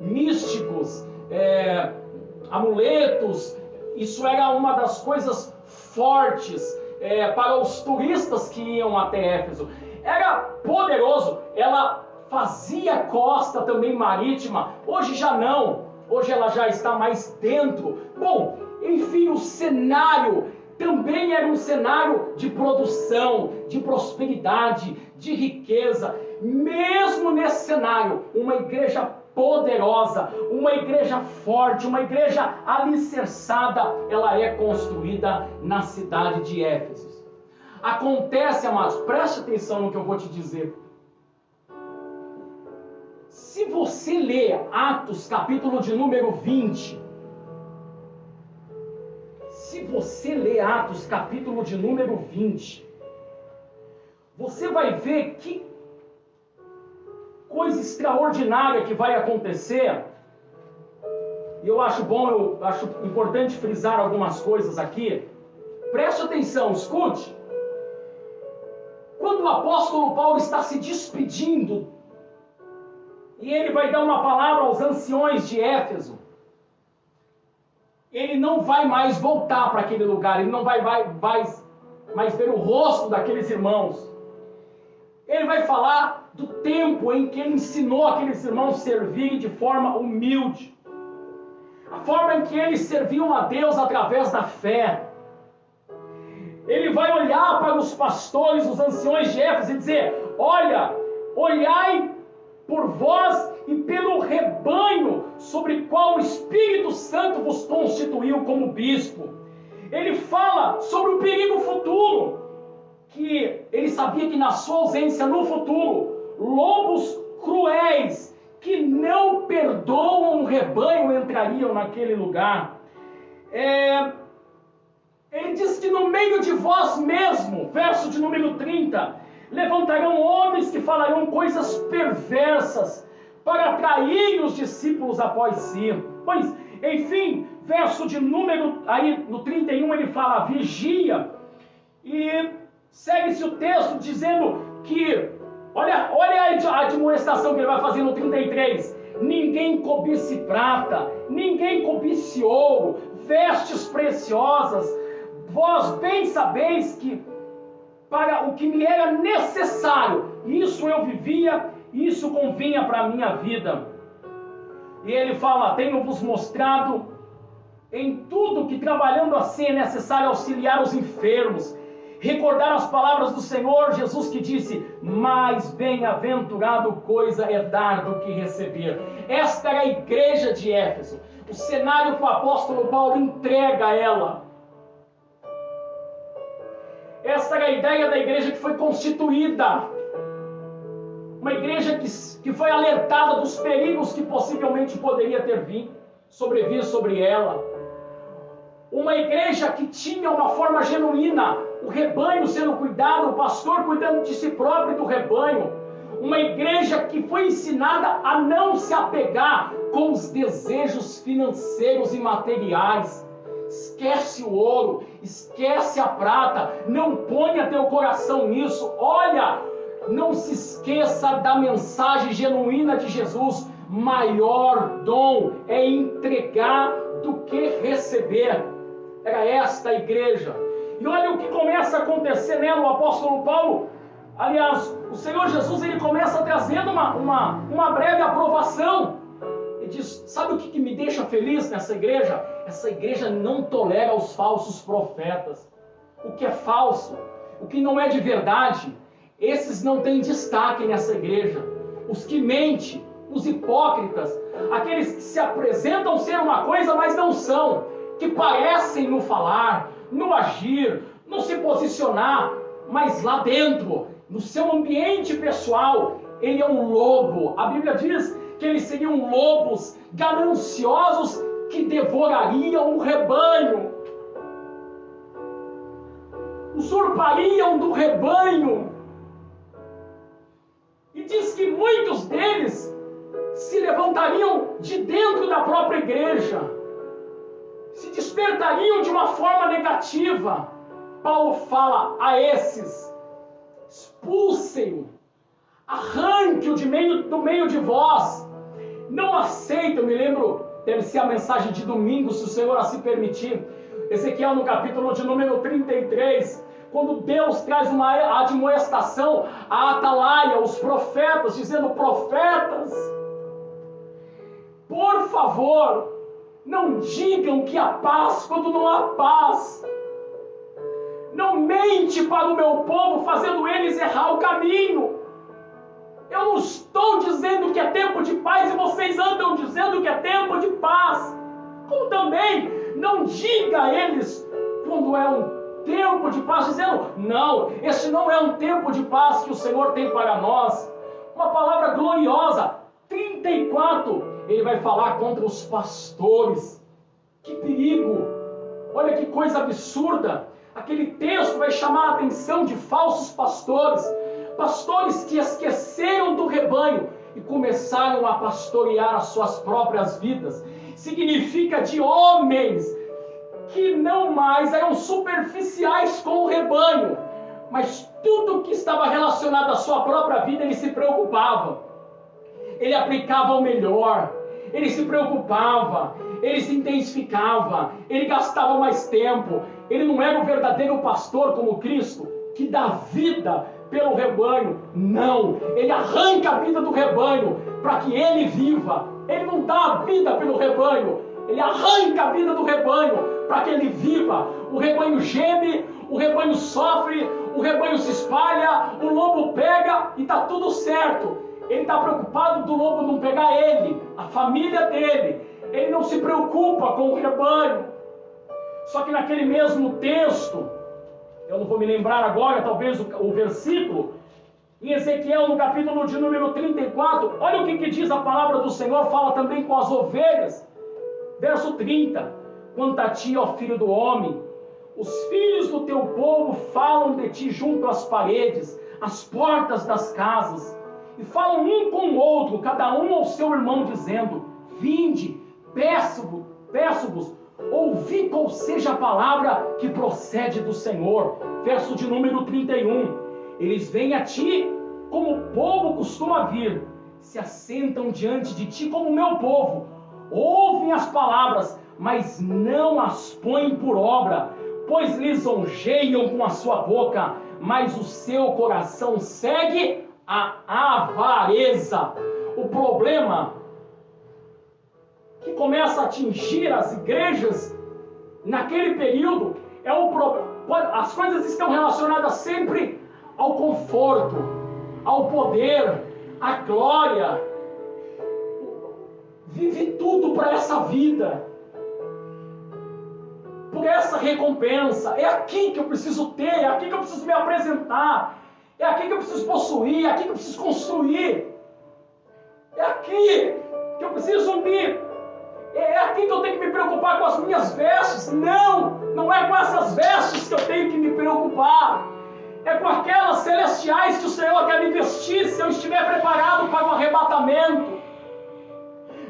místicos, amuletos. Isso era uma das coisas fortes para os turistas que iam até Éfeso. Era poderoso, ela fazia costa também marítima, hoje já não, hoje ela já está mais dentro. Bom, enfim, o cenário também era um cenário de produção, de prosperidade, de riqueza. Mesmo nesse cenário, uma igreja poderosa, uma igreja forte, uma igreja alicerçada, ela é construída na cidade de Éfeso. Acontece, amados, preste atenção no que eu vou te dizer. Se você ler Atos, capítulo de número 20, se você ler Atos, capítulo de número 20, você vai ver que coisa extraordinária que vai acontecer. E eu acho importante frisar algumas coisas aqui. Preste atenção, escute. Quando o apóstolo Paulo está se despedindo, e ele vai dar uma palavra aos anciões de Éfeso, ele não vai mais voltar para aquele lugar, ele não vai mais ver o rosto daqueles irmãos. Ele vai falar do tempo em que ele ensinou aqueles irmãos a servirem de forma humilde, a forma em que eles serviam a Deus através da fé. Ele vai olhar para os pastores, os anciões de Éfeso e dizer: olha, olhai por vós e pelo rebanho sobre qual o Espírito Santo vos constituiu como bispo. Ele fala sobre o perigo futuro, que ele sabia que na sua ausência no futuro, lobos cruéis que não perdoam o rebanho entrariam naquele lugar. Ele diz que no meio de vós mesmo, verso de número 30, levantarão homens que falarão coisas perversas para atrair os discípulos após si. Pois, enfim, verso de número, aí no 31 ele fala vigia, e segue-se o texto dizendo que, olha a admoestação que ele vai fazer no 33, ninguém cobice prata, ninguém cobice ouro, vestes preciosas, vós bem sabeis que para o que me era necessário, isso eu vivia, isso convinha para a minha vida. E ele fala: tenho-vos mostrado em tudo que trabalhando assim é necessário auxiliar os enfermos, recordar as palavras do Senhor Jesus que disse: mais bem-aventurado coisa é dar do que receber. Esta era a igreja de Éfeso, o cenário que o apóstolo Paulo entrega a ela. Essa era a ideia da igreja que foi constituída. Uma igreja que foi alertada dos perigos que possivelmente poderia ter sobrevindo sobre ela. Uma igreja que tinha uma forma genuína, o rebanho sendo cuidado, o pastor cuidando de si próprio e do rebanho. Uma igreja que foi ensinada a não se apegar com os desejos financeiros e materiais. Esquece o ouro, esquece a prata, não ponha teu coração nisso. Olha, não se esqueça da mensagem genuína de Jesus. Maior dom é entregar do que receber. Era esta a igreja. E olha o que começa a acontecer nela, o apóstolo Paulo. Aliás, o Senhor Jesus, ele começa trazendo uma breve aprovação. Ele diz, sabe o que me deixa feliz nessa igreja? Essa igreja não tolera os falsos profetas. O que é falso, o que não é de verdade, esses não têm destaque nessa igreja. Os que mentem, os hipócritas, aqueles que se apresentam ser uma coisa, mas não são, que parecem no falar, no agir, no se posicionar, mas lá dentro, no seu ambiente pessoal, ele é um lobo. A Bíblia diz que eles seriam lobos gananciosos que devorariam o rebanho, usurpariam do rebanho. E diz que muitos deles se levantariam de dentro da própria igreja, se despertariam de uma forma negativa. Paulo fala a esses, expulsem-o, arranque-o do meio de vós, não aceitem. Eu me lembro, deve ser a mensagem de domingo, se o Senhor assim permitir, Ezequiel no capítulo de número 33, quando Deus traz uma admoestação à atalaia, os profetas, dizendo, profetas, por favor, não digam que há paz quando não há paz. Não mente para o meu povo, fazendo eles errar o caminho. Eu não estou dizendo que é tempo de paz e vocês andam dizendo que é tempo de paz. Como também não diga a eles quando é um tempo de paz, dizendo, não, este não é um tempo de paz que o Senhor tem para nós. Uma palavra gloriosa. 34, ele vai falar contra os pastores. Que perigo! Olha que coisa absurda. Aquele texto vai chamar a atenção de falsos pastores. Pastores que esqueceram do rebanho e começaram a pastorear as suas próprias vidas. Significa de homens que não mais eram superficiais com o rebanho, mas tudo que estava relacionado à sua própria vida ele se preocupava. Ele aplicava o melhor, ele se preocupava, ele se intensificava, ele gastava mais tempo. Ele não era o verdadeiro pastor como Cristo, que dá vida pelo rebanho. Não, ele arranca a vida do rebanho para que ele viva. Ele não dá a vida pelo rebanho, ele arranca a vida do rebanho para que ele viva. O rebanho geme, o rebanho sofre, o rebanho se espalha, o lobo pega e está tudo certo. Ele está preocupado do lobo não pegar ele, a família dele. Ele não se preocupa com o rebanho. Só que naquele mesmo texto, eu não vou me lembrar agora, talvez o versículo, em Ezequiel, no capítulo de número 34, olha o que diz a palavra do Senhor, fala também com as ovelhas. Verso 30, quanto a ti, ó filho do homem, os filhos do teu povo falam de ti junto às paredes, às portas das casas, e falam um com o outro, cada um ao seu irmão, dizendo, vinde, peço-vos, ouvi qual seja a palavra que procede do Senhor. Verso de número 31. Eles vêm a ti como o povo costuma vir, se assentam diante de ti como o meu povo, ouvem as palavras, mas não as põem por obra, pois lisonjeiam com a sua boca, mas o seu coração segue a avareza. O problema que começa a atingir as igrejas naquele período é o problema. As coisas estão relacionadas sempre ao conforto, ao poder, à glória. vive tudo para essa vida, por essa recompensa. É aqui que eu preciso ter, é aqui que eu preciso me apresentar, é aqui que eu preciso possuir, é aqui que eu preciso construir, é aqui que eu preciso é aqui que eu tenho que me preocupar com as minhas vestes. Não é com essas vestes que eu tenho que me preocupar, é com aquelas celestiais que o Senhor quer me vestir se eu estiver preparado para o arrebatamento.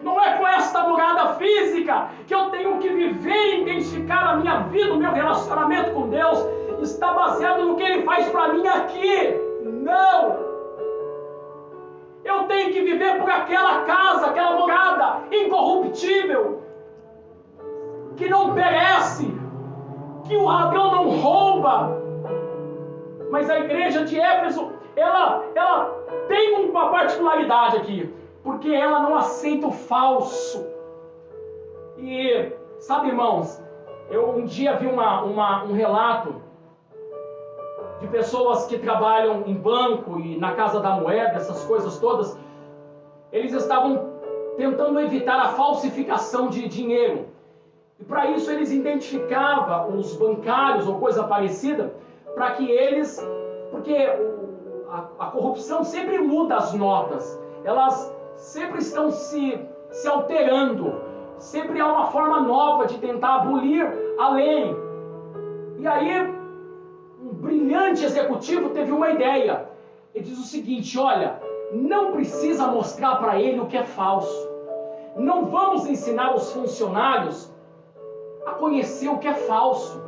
Não é com esta morada física que eu tenho que viver e identificar a minha vida, o meu relacionamento com Deus está baseado no que Ele faz para mim aqui. Não! Eu tenho que viver por aquela casa, aquela morada incorruptível, que não perece, que o ladrão não rouba. Mas a igreja de Éfeso, ela tem uma particularidade aqui, porque ela não aceita o falso. E, sabe, irmãos, eu um dia vi um relato de pessoas que trabalham em banco e na Casa da Moeda, essas coisas todas. Eles estavam tentando evitar a falsificação de dinheiro. E para isso eles identificavam os bancários ou coisa parecida, para que eles... Porque a corrupção sempre muda as notas. Elas sempre estão se alterando. Sempre há uma forma nova de tentar abolir a lei. E aí, um brilhante executivo teve uma ideia. Ele diz o seguinte: olha, não precisa mostrar para ele o que é falso. Não vamos ensinar os funcionários a conhecer o que é falso.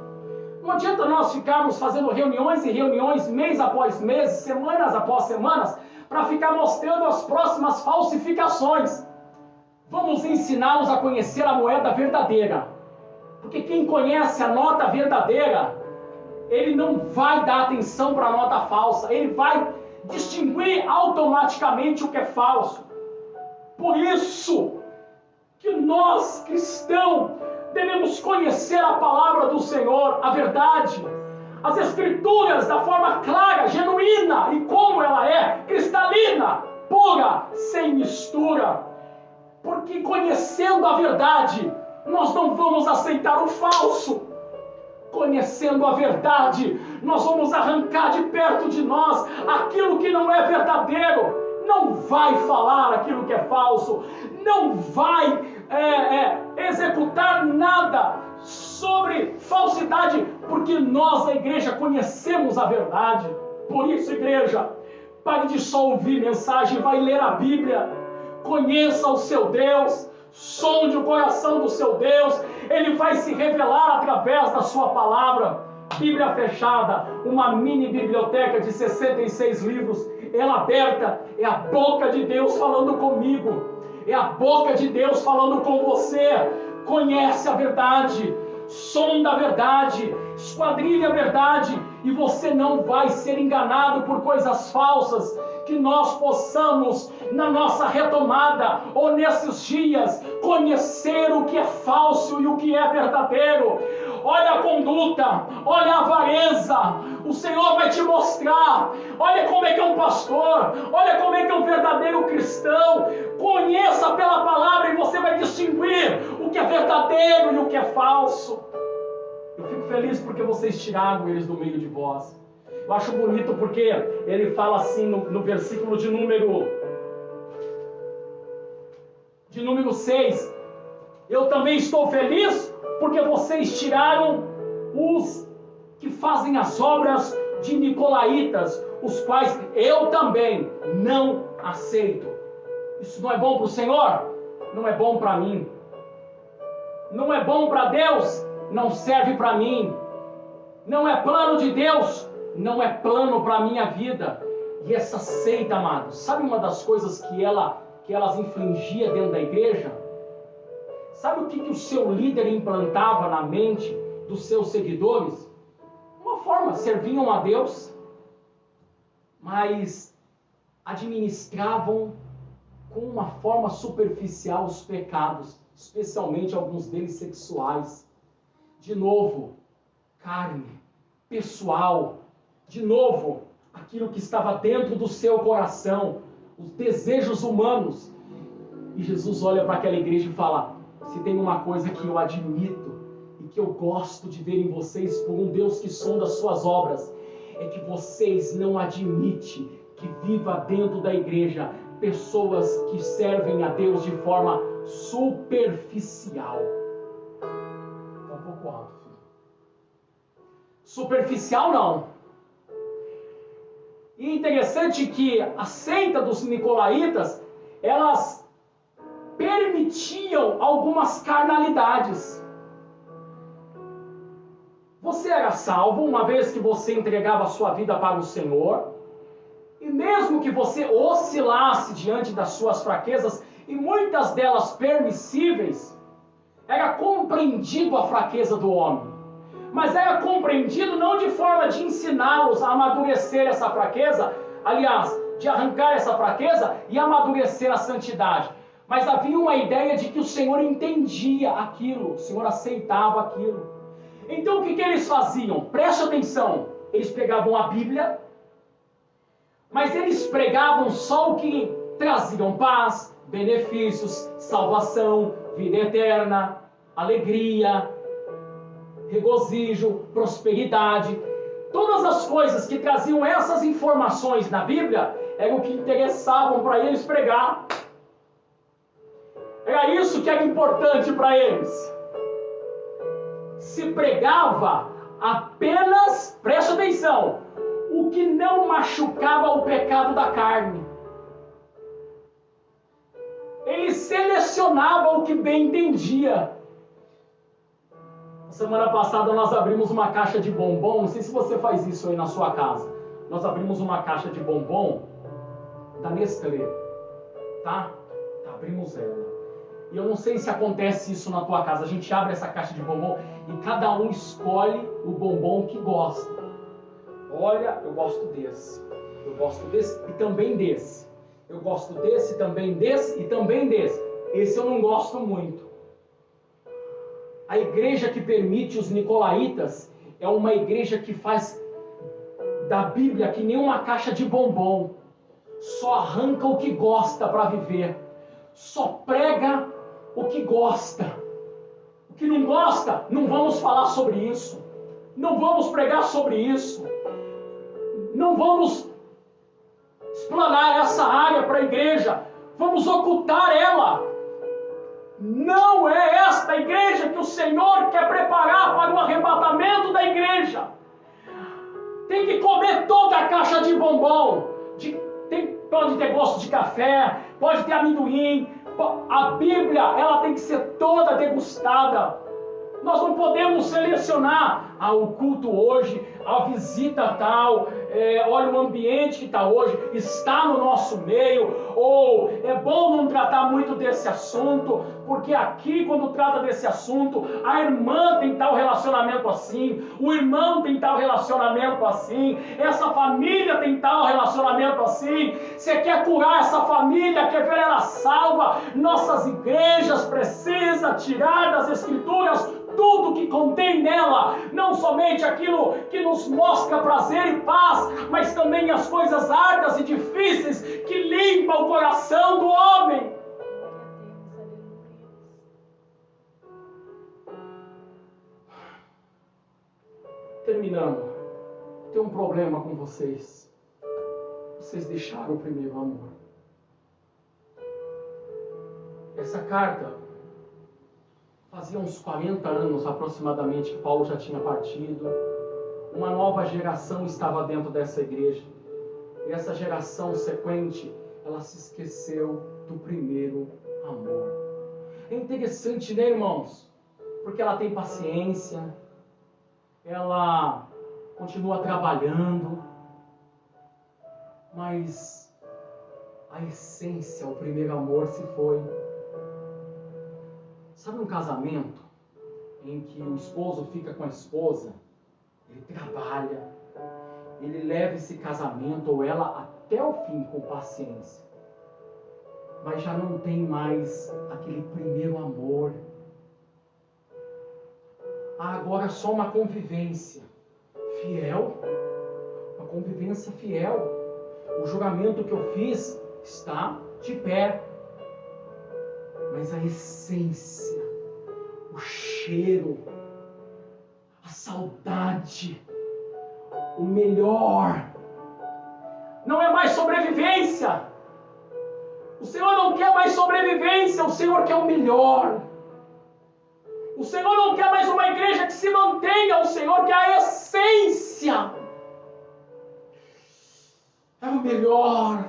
Não adianta nós ficarmos fazendo reuniões e reuniões, mês após mês, semanas após semanas, para ficar mostrando as próximas falsificações. Vamos ensiná-los a conhecer a moeda verdadeira. Porque quem conhece a nota verdadeira, ele não vai dar atenção para a nota falsa. Ele vai distinguir automaticamente o que é falso. Por isso que nós, cristãos, devemos conhecer a palavra do Senhor, a verdade, as Escrituras da forma clara, genuína e como ela é, cristalina, pura, sem mistura. Porque conhecendo a verdade, nós não vamos aceitar o falso. Conhecendo a verdade, nós vamos arrancar de perto de nós aquilo que não é verdadeiro. Não vai falar aquilo que é falso. Não vai executar nada sobre falsidade, porque nós, a igreja, conhecemos a verdade. Por isso, igreja, pare de só ouvir mensagem, vai ler a Bíblia. Conheça o seu Deus, sonde o coração do seu Deus. Ele vai se revelar através da sua palavra. Bíblia fechada, uma mini biblioteca de 66 livros, ela aberta, é a boca de Deus falando comigo. É a boca de Deus falando com você. Conhece a verdade, sonda a verdade, esquadrilha a verdade, e você não vai ser enganado por coisas falsas. Que nós possamos, na nossa retomada, ou nesses dias, conhecer o que é falso e o que é verdadeiro. Olha a conduta, olha a avareza, o Senhor vai te mostrar. Olha como é que é um pastor, olha como é que é um verdadeiro cristão. Conheça pela palavra e você vai distinguir o que é verdadeiro e o que é falso. Eu fico feliz porque vocês tiraram eles do meio de vós. Eu acho bonito porque ele fala assim no versículo de número 6. Eu também estou feliz porque vocês tiraram os que fazem as obras de nicolaítas, os quais eu também não aceito. Isso não é bom para o Senhor? Não é bom para mim. Não é bom para Deus? Não serve para mim. Não é plano de Deus? Não é plano para a minha vida. E essa seita, amados, sabe uma das coisas que elas infligiam dentro da igreja? Sabe o que o seu líder implantava na mente dos seus seguidores? Uma forma, serviam a Deus, mas administravam com uma forma superficial os pecados, especialmente alguns deles sexuais. De novo, carne, pessoal. De novo, aquilo que estava dentro do seu coração, os desejos humanos. E Jesus olha para aquela igreja e fala: se tem uma coisa que eu admito e que eu gosto de ver em vocês, por um Deus que sonda as suas obras, é que vocês não admitem que viva dentro da igreja pessoas que servem a Deus de forma superficial. Está um pouco alto, filho. Superficial não. E interessante que a seita dos nicolaítas, elas permitiam algumas carnalidades. Você era salvo uma vez que você entregava a sua vida para o Senhor, e mesmo que você oscilasse diante das suas fraquezas, e muitas delas permissíveis, era compreendido a fraqueza do homem. Mas era compreendido não de forma de ensiná-los a amadurecer essa fraqueza, aliás, de arrancar essa fraqueza e amadurecer a santidade. Mas havia uma ideia de que o Senhor entendia aquilo, o Senhor aceitava aquilo. Então o que eles faziam? Preste atenção, eles pegavam a Bíblia, mas eles pregavam só o que traziam paz, benefícios, salvação, vida eterna, alegria, regozijo, prosperidade. Todas as coisas que traziam essas informações na Bíblia eram o que interessavam para eles pregar. Era isso que era importante para eles. Se pregava apenas, preste atenção, o que não machucava o pecado da carne. Ele selecionava o que bem entendia. Semana passada nós abrimos uma caixa de bombom, não sei se você faz isso aí na sua casa. Nós abrimos uma caixa de bombom da Nestlé, tá? Abrimos ela. E eu não sei se acontece isso na tua casa. A gente abre essa caixa de bombom e cada um escolhe o bombom que gosta. Olha, eu gosto desse. Eu gosto desse e também desse. Eu gosto desse, também desse e também desse. Esse eu não gosto muito. A igreja que permite os nicolaítas é uma igreja que faz da Bíblia que nem uma caixa de bombom. Só arranca o que gosta para viver. Só prega o que gosta. O que não gosta, não vamos falar sobre isso. Não vamos pregar sobre isso. Não vamos explanar essa área para a igreja. Vamos ocultar ela. Não é esta igreja que o Senhor quer preparar para o arrebatamento da igreja. Tem que comer toda a caixa de bombom. Pode ter gosto de café, pode ter amendoim. A Bíblia, ela tem que ser toda degustada. Nós não podemos selecionar o culto hoje, a visita tal, olha o ambiente que está hoje, está no nosso meio, ou é bom não tratar muito desse assunto, porque aqui quando trata desse assunto, a irmã tem tal relacionamento assim, o irmão tem tal relacionamento assim, essa família tem tal relacionamento assim. Você quer curar essa família, quer ver ela salva? Nossas igrejas precisam tirar das escrituras tudo que contém nela, não somente aquilo que nos mostra prazer e paz, mas também as coisas árduas e difíceis que limpam o coração do homem. Terminando, tem um problema com vocês. Vocês deixaram o primeiro amor. Essa carta fazia uns 40 anos aproximadamente que Paulo já tinha partido. Uma nova geração estava dentro dessa igreja. E essa geração sequente, ela se esqueceu do primeiro amor. É interessante, né, irmãos? Porque ela tem paciência, ela continua trabalhando, mas a essência, o primeiro amor se foi. Sabe um casamento em que o esposo fica com a esposa, ele trabalha, ele leva esse casamento ou ela até o fim com paciência, mas já não tem mais aquele primeiro amor. Agora só uma convivência fiel, uma convivência fiel. O juramento que eu fiz está de pé. mas a essência, o cheiro, a saudade, o melhor. Não é mais sobrevivência. O Senhor não quer mais sobrevivência, o Senhor quer o melhor. O Senhor não quer mais uma igreja que se mantenha, o Senhor quer a essência. É o melhor.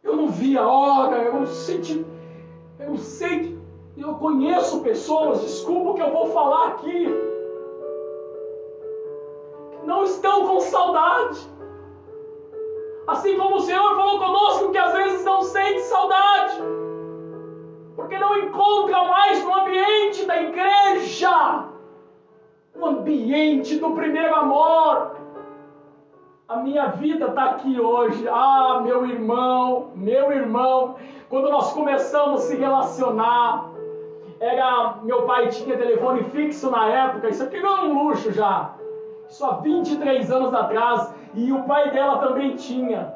Eu não vi a hora, eu sei, eu conheço pessoas, desculpa o que eu vou falar aqui, que não estão com saudade. Assim como o Senhor falou conosco que às vezes não sente saudade, porque não encontra mais no ambiente da igreja, o ambiente do primeiro amor. A minha vida está aqui hoje. Ah, meu irmão, quando nós começamos a se relacionar, meu pai tinha telefone fixo na época, isso aqui não é um luxo já, isso há 23 anos atrás, e o pai dela também tinha.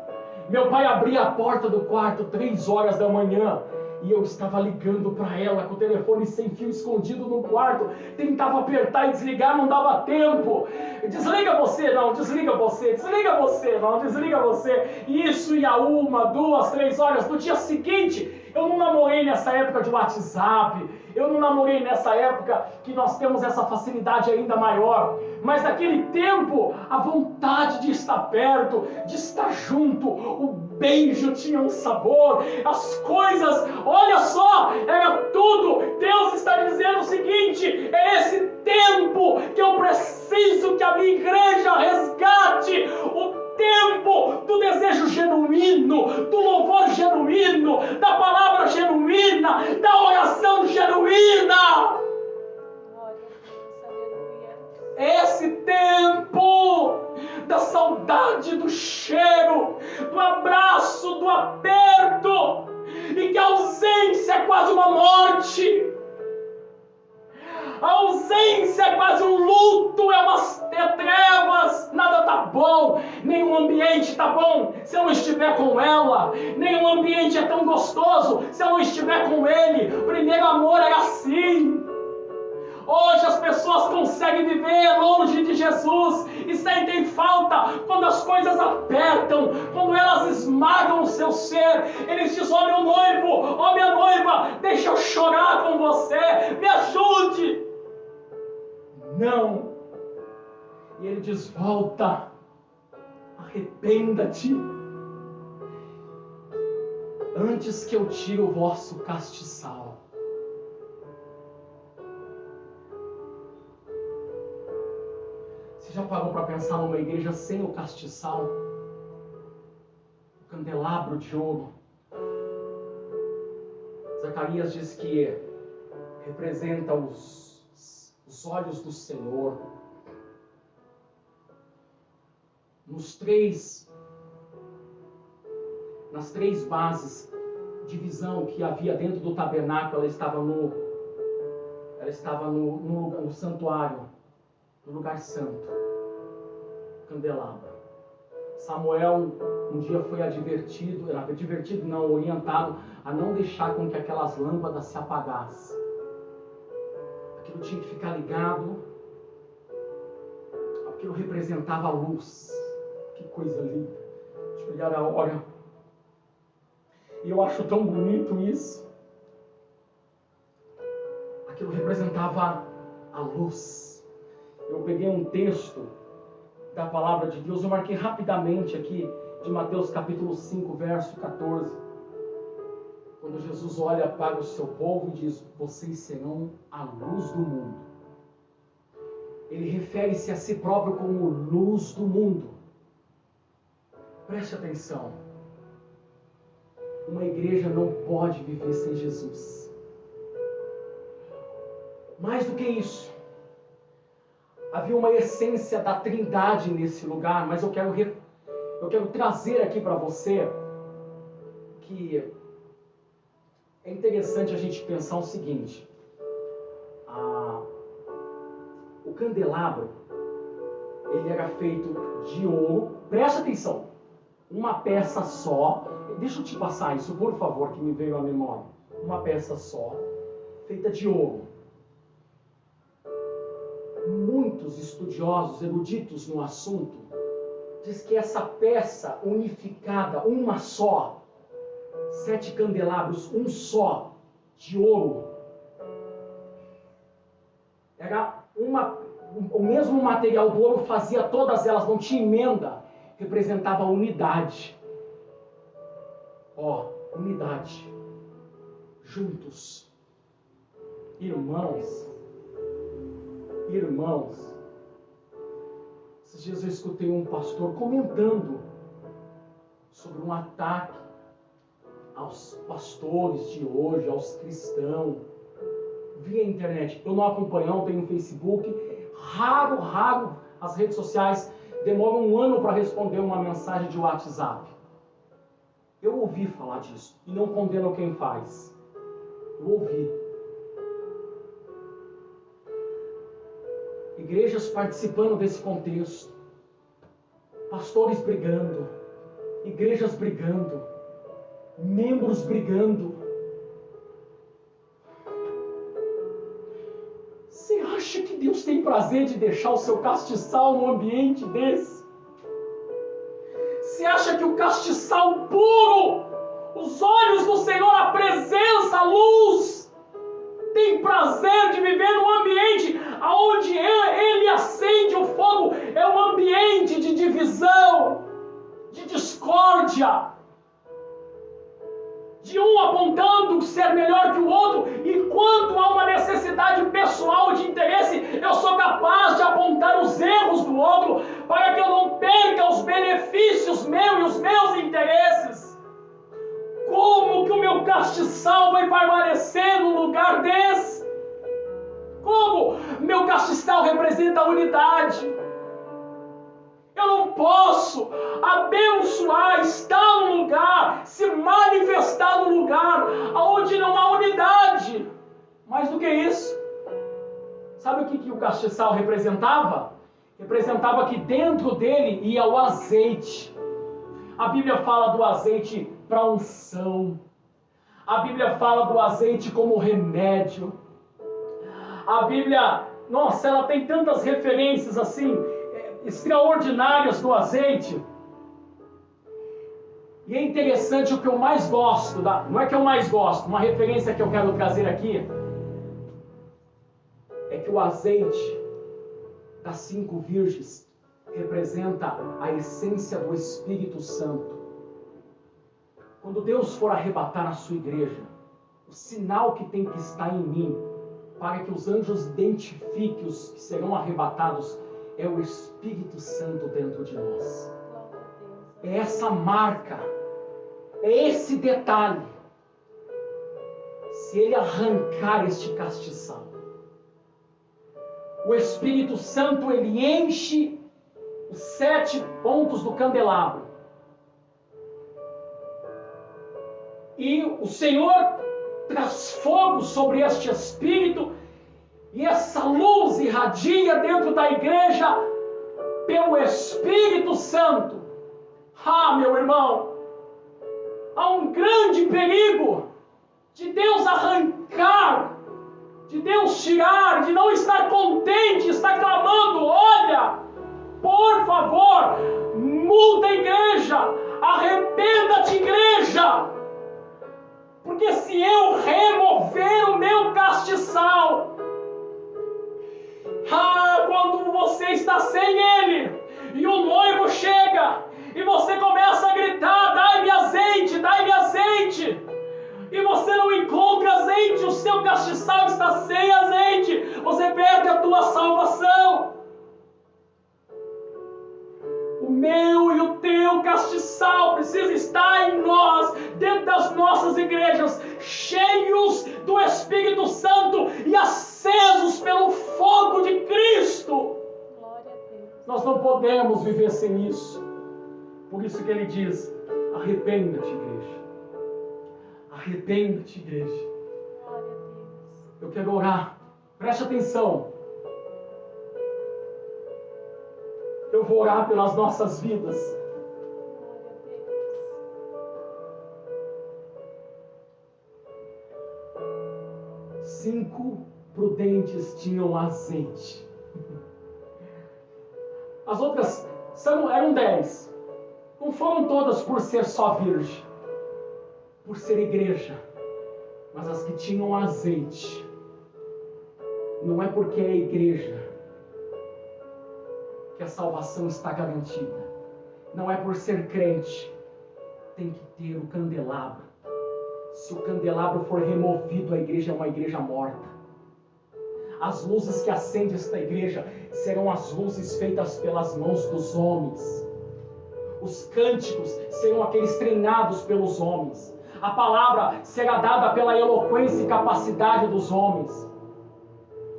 Meu pai abria a porta do quarto 3 horas da manhã, e eu estava ligando para ela com o telefone sem fio escondido no quarto, tentava apertar e desligar, não dava tempo. Desliga você, não, desliga você, desliga você, não, desliga você. Isso ia 1, 2, 3 horas. No dia seguinte, eu não namorei nessa época de WhatsApp, eu não namorei nessa época que nós temos essa facilidade ainda maior, mas naquele tempo, a vontade de estar perto, de estar junto, o beijo tinha um sabor, as coisas, olha só, era tudo. Deus está dizendo o seguinte: é esse tempo que eu preciso que a minha igreja resgate, o tempo do desejo genuíno, do louvor genuíno, da palavra genuína, da oração genuína. Esse tempo da saudade, do cheiro, do abraço, do aperto, e que a ausência é quase uma morte. A ausência é quase um luto, é trevas, nada tá bom, nenhum ambiente tá bom se eu não estiver com ela, nenhum ambiente é tão gostoso se eu não estiver com ele. O primeiro amor era assim. Hoje as pessoas conseguem viver longe de Jesus e sentem falta quando as coisas apertam, quando elas esmagam o seu ser. Eles dizem: ó meu noivo, ó minha noiva, deixa eu chorar com você, me ajude. Não. E ele diz: volta, arrependa-te, antes que eu tire o vosso castiçal. Você já parou para pensar numa igreja sem o castiçal? O candelabro de ouro. Zacarias diz que representa os olhos do Senhor. Nas três bases de visão que havia dentro do tabernáculo, ela estava no santuário, no lugar santo, candelabro. Samuel um dia foi orientado a não deixar com que aquelas lâmpadas se apagassem. Aquilo tinha que ficar ligado. Aquilo representava a luz. Que coisa linda. Deixa eu olhar a hora. E eu acho tão bonito isso. Aquilo representava a luz. Eu peguei um texto da palavra de Deus, eu marquei rapidamente aqui, de Mateus capítulo 5, verso 14. Quando Jesus olha para o seu povo e diz: vocês serão a luz do mundo. Ele refere-se a si próprio como luz do mundo. Preste atenção. Uma igreja não pode viver sem Jesus. Mais do que isso, havia uma essência da Trindade nesse lugar, mas eu quero trazer aqui para você que é interessante a gente pensar o seguinte: o candelabro, ele era feito de ouro. Presta atenção, uma peça só. Deixa eu te passar isso, por favor, que me veio à memória. Uma peça só, feita de ouro. Muitos estudiosos, eruditos no assunto, diz que essa peça unificada, uma só, 7 candelabros, um só, de ouro, era o mesmo material do ouro, fazia todas elas, não tinha emenda, representava a unidade. Unidade. Juntos. Irmãos, esses dias eu escutei um pastor comentando sobre um ataque aos pastores de hoje, aos cristãos, via internet. Eu não acompanho, não tenho Facebook, raro as redes sociais demoram 1 ano para responder uma mensagem de WhatsApp. Eu ouvi falar disso e não condeno quem faz. Eu ouvi. Igrejas participando desse contexto, pastores brigando, igrejas brigando, membros brigando. Você acha que Deus tem prazer de deixar o seu castiçal num ambiente desse? Você acha que o castiçal puro, os olhos do Senhor, a presença, a luz, tem prazer de viver num ambiente onde Ele acende o fogo? É um ambiente de divisão, de discórdia, de um apontando ser melhor que o outro, e quando há uma necessidade pessoal de interesse, eu sou capaz de apontar os erros do outro, para que eu não perca os benefícios meus e os meus interesses. Como que o meu castiçal vai permanecer num lugar desse? Como? Meu castiçal representa a unidade. Eu não posso abençoar, estar num lugar, se manifestar num lugar onde não há unidade. Mais do que isso, sabe o que o castiçal representava? Representava que dentro dele ia o azeite. A Bíblia fala do azeite para unção. A Bíblia fala do azeite como remédio. A Bíblia, nossa, ela tem tantas referências assim, extraordinárias do azeite. E é interessante, o que eu mais gosto, não é que eu mais gosto, uma referência que eu quero trazer aqui, é que o azeite das 5 virgens representa a essência do Espírito Santo. Quando Deus for arrebatar a sua igreja, o sinal que tem que estar em mim, para que os anjos identifiquem os que serão arrebatados, é o Espírito Santo dentro de nós. É essa marca, é esse detalhe. Se ele arrancar este castiçal, o Espírito Santo, ele enche os 7 pontos do candelabro. E o Senhor traz fogo sobre este Espírito, e essa luz irradia dentro da igreja pelo Espírito Santo. Meu irmão, há um grande perigo de Deus arrancar, de Deus tirar, de não estar contente, estar clamando: olha, por favor, muda a igreja, arrependa-te, igreja. Porque se eu remover o meu castiçal, quando você está sem ele, e o noivo chega, e você começa a gritar: dai-me azeite, dai-me azeite, e você não encontra azeite, o seu castiçal está sem azeite, você perde a tua salvação. O meu e o teu castiçal precisa estar em nós, dentro das nossas igrejas, cheios do Espírito Santo e acesos pelo fogo de Cristo. Glória a Deus. Nós não podemos viver sem isso. Por isso que ele diz: arrependa-te, igreja. Arrependa-te, igreja. Glória a Deus. Eu quero orar. Preste atenção. Eu vou orar pelas nossas vidas. Glória a Deus. 5 prudentes tinham azeite. As outras eram 10. Não foram todas por ser só virgem, por ser igreja. Mas as que tinham azeite, não é porque é igreja que a salvação está garantida. Não é por ser crente. Tem que ter o candelabro. Se o candelabro for removido, a igreja é uma igreja morta. As luzes que acendem esta igreja serão as luzes feitas pelas mãos dos homens. Os cânticos serão aqueles treinados pelos homens. A palavra será dada pela eloquência e capacidade dos homens.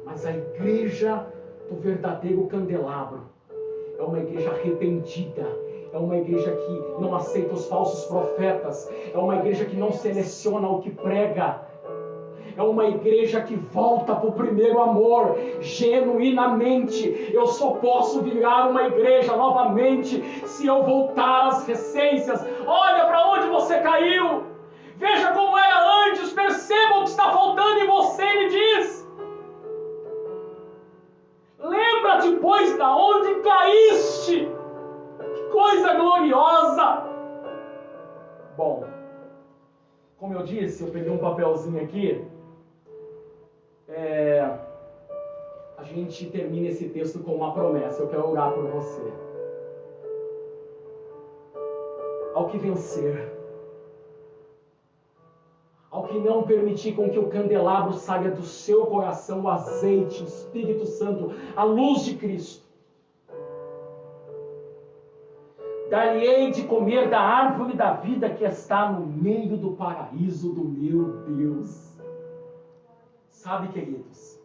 Mas a igreja do verdadeiro candelabro é uma igreja arrependida. É uma igreja que não aceita os falsos profetas. É uma igreja que não seleciona o que prega. É uma igreja que volta para o primeiro amor, genuinamente. Eu só posso virar uma igreja novamente se eu voltar às essências. Olha para onde você caiu. Veja como era antes. Perceba o que está faltando em você, ele diz. Lembra-te, pois, da onde caíste. Que coisa gloriosa. Bom, como eu disse, eu peguei um papelzinho aqui. A gente termina esse texto com uma promessa. Eu quero orar por você. Ao que vencer, ao que não permitir com que o candelabro saia do seu coração, o azeite, o Espírito Santo, a luz de Cristo, dar-lhe-ei de comer da árvore da vida que está no meio do paraíso do meu Deus. Sabe, queridos,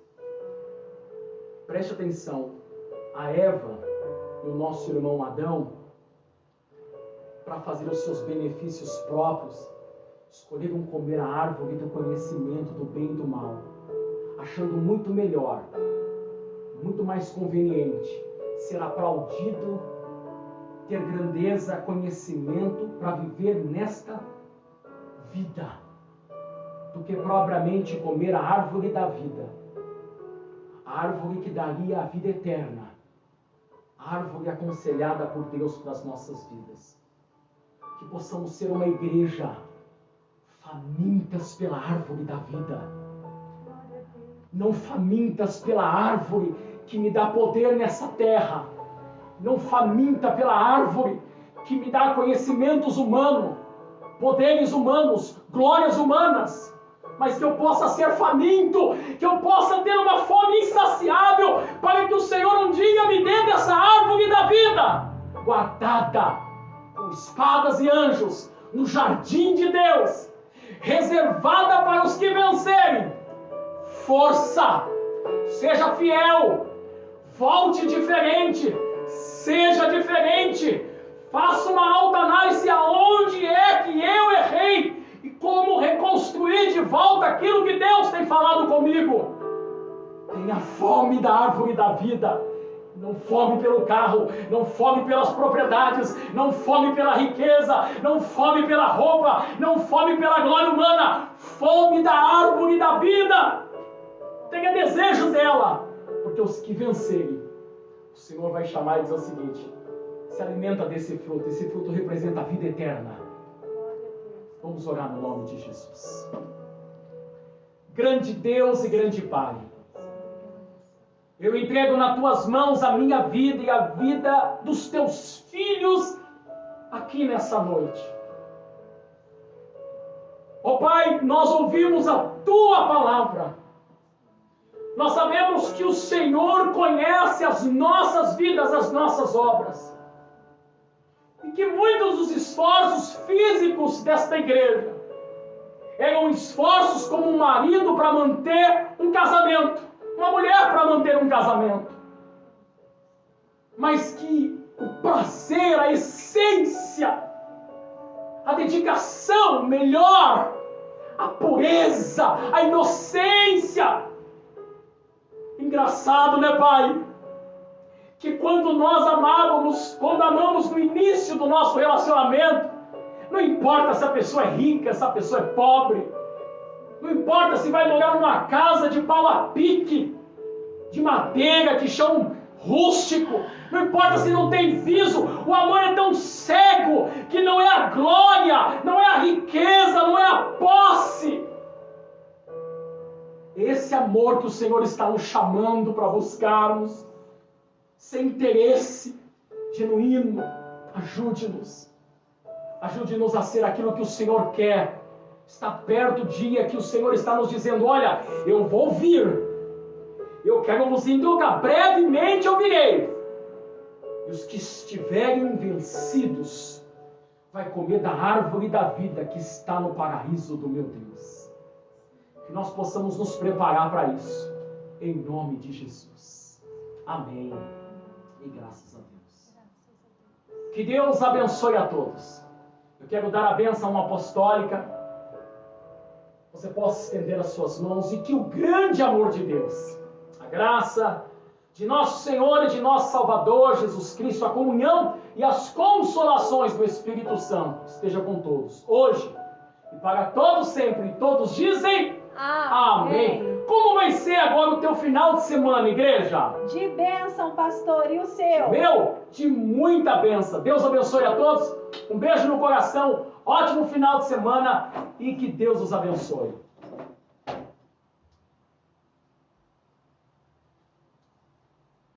preste atenção, a Eva e o nosso irmão Adão, para fazer os seus benefícios próprios, escolheram comer a árvore do conhecimento do bem e do mal, achando muito melhor, muito mais conveniente ser aplaudido, ter grandeza, conhecimento para viver nesta vida, do que propriamente comer a árvore da vida, a árvore que daria a vida eterna, a árvore aconselhada por Deus para as nossas vidas. Que possamos ser uma igreja famintas pela árvore da vida, não famintas pela árvore que me dá poder nessa terra, não faminta pela árvore que me dá conhecimentos humanos, poderes humanos, glórias humanas, mas que eu possa ser faminto, que eu possa ter uma fome insaciável, para que o Senhor um dia me dê dessa árvore da vida, guardada com espadas e anjos, no jardim de Deus, reservada para os que vencerem. Força, seja fiel, volte diferente, seja diferente, faça uma autoanálise aonde é que eu errei e como reconstruir de volta aquilo que Deus tem falado comigo. Tenha fome da árvore da vida, não fome pelo carro, não fome pelas propriedades, não fome pela riqueza, não fome pela roupa, não fome pela glória humana, fome da árvore da vida. Tenha desejo dela, porque os que vencerem, o Senhor vai chamar e dizer o seguinte: se alimenta desse fruto, esse fruto representa a vida eterna. Vamos orar no nome de Jesus. Grande Deus e grande Pai, eu entrego nas tuas mãos a minha vida e a vida dos teus filhos aqui nessa noite. Ó Pai, nós ouvimos a tua palavra. Nós sabemos que o Senhor conhece as nossas vidas, as nossas obras. E que muitos dos esforços físicos desta igreja eram esforços como um marido para manter um casamento, uma mulher para manter um casamento. Mas que o prazer, a essência, a dedicação, melhor, a pureza, a inocência. Engraçado, né, Pai? Que quando nós amamos no início do nosso relacionamento, não importa se a pessoa é rica, se a pessoa é pobre, Não importa se vai morar numa casa de pau a pique, de madeira, de chão rústico. Não importa se não tem viso. O amor é tão cego que não é a glória, não é a riqueza, não é a posse. Esse amor que o Senhor está nos chamando para buscarmos, sem interesse, genuíno. Ajude-nos. Ajude-nos a ser aquilo que o Senhor quer. Está perto o dia que o Senhor está nos dizendo: olha, eu vou vir. Eu quero vos indulgar. Brevemente eu virei. E os que estiverem vencidos vai comer da árvore da vida que está no paraíso do meu Deus. Que nós possamos nos preparar para isso. Em nome de Jesus. Amém. E graças a Deus. Que Deus abençoe a todos. Eu quero dar a bênção apostólica. Você possa estender as suas mãos e que o grande amor de Deus, a graça de nosso Senhor e de nosso Salvador Jesus Cristo, a comunhão e as consolações do Espírito Santo esteja com todos, hoje e para todos sempre. E todos dizem amém. Como vai ser agora o teu final de semana, igreja? De bênção, pastor, e o seu? Meu, de muita bênção. Deus abençoe a todos. Um beijo no coração. Ótimo final de semana e que Deus os abençoe.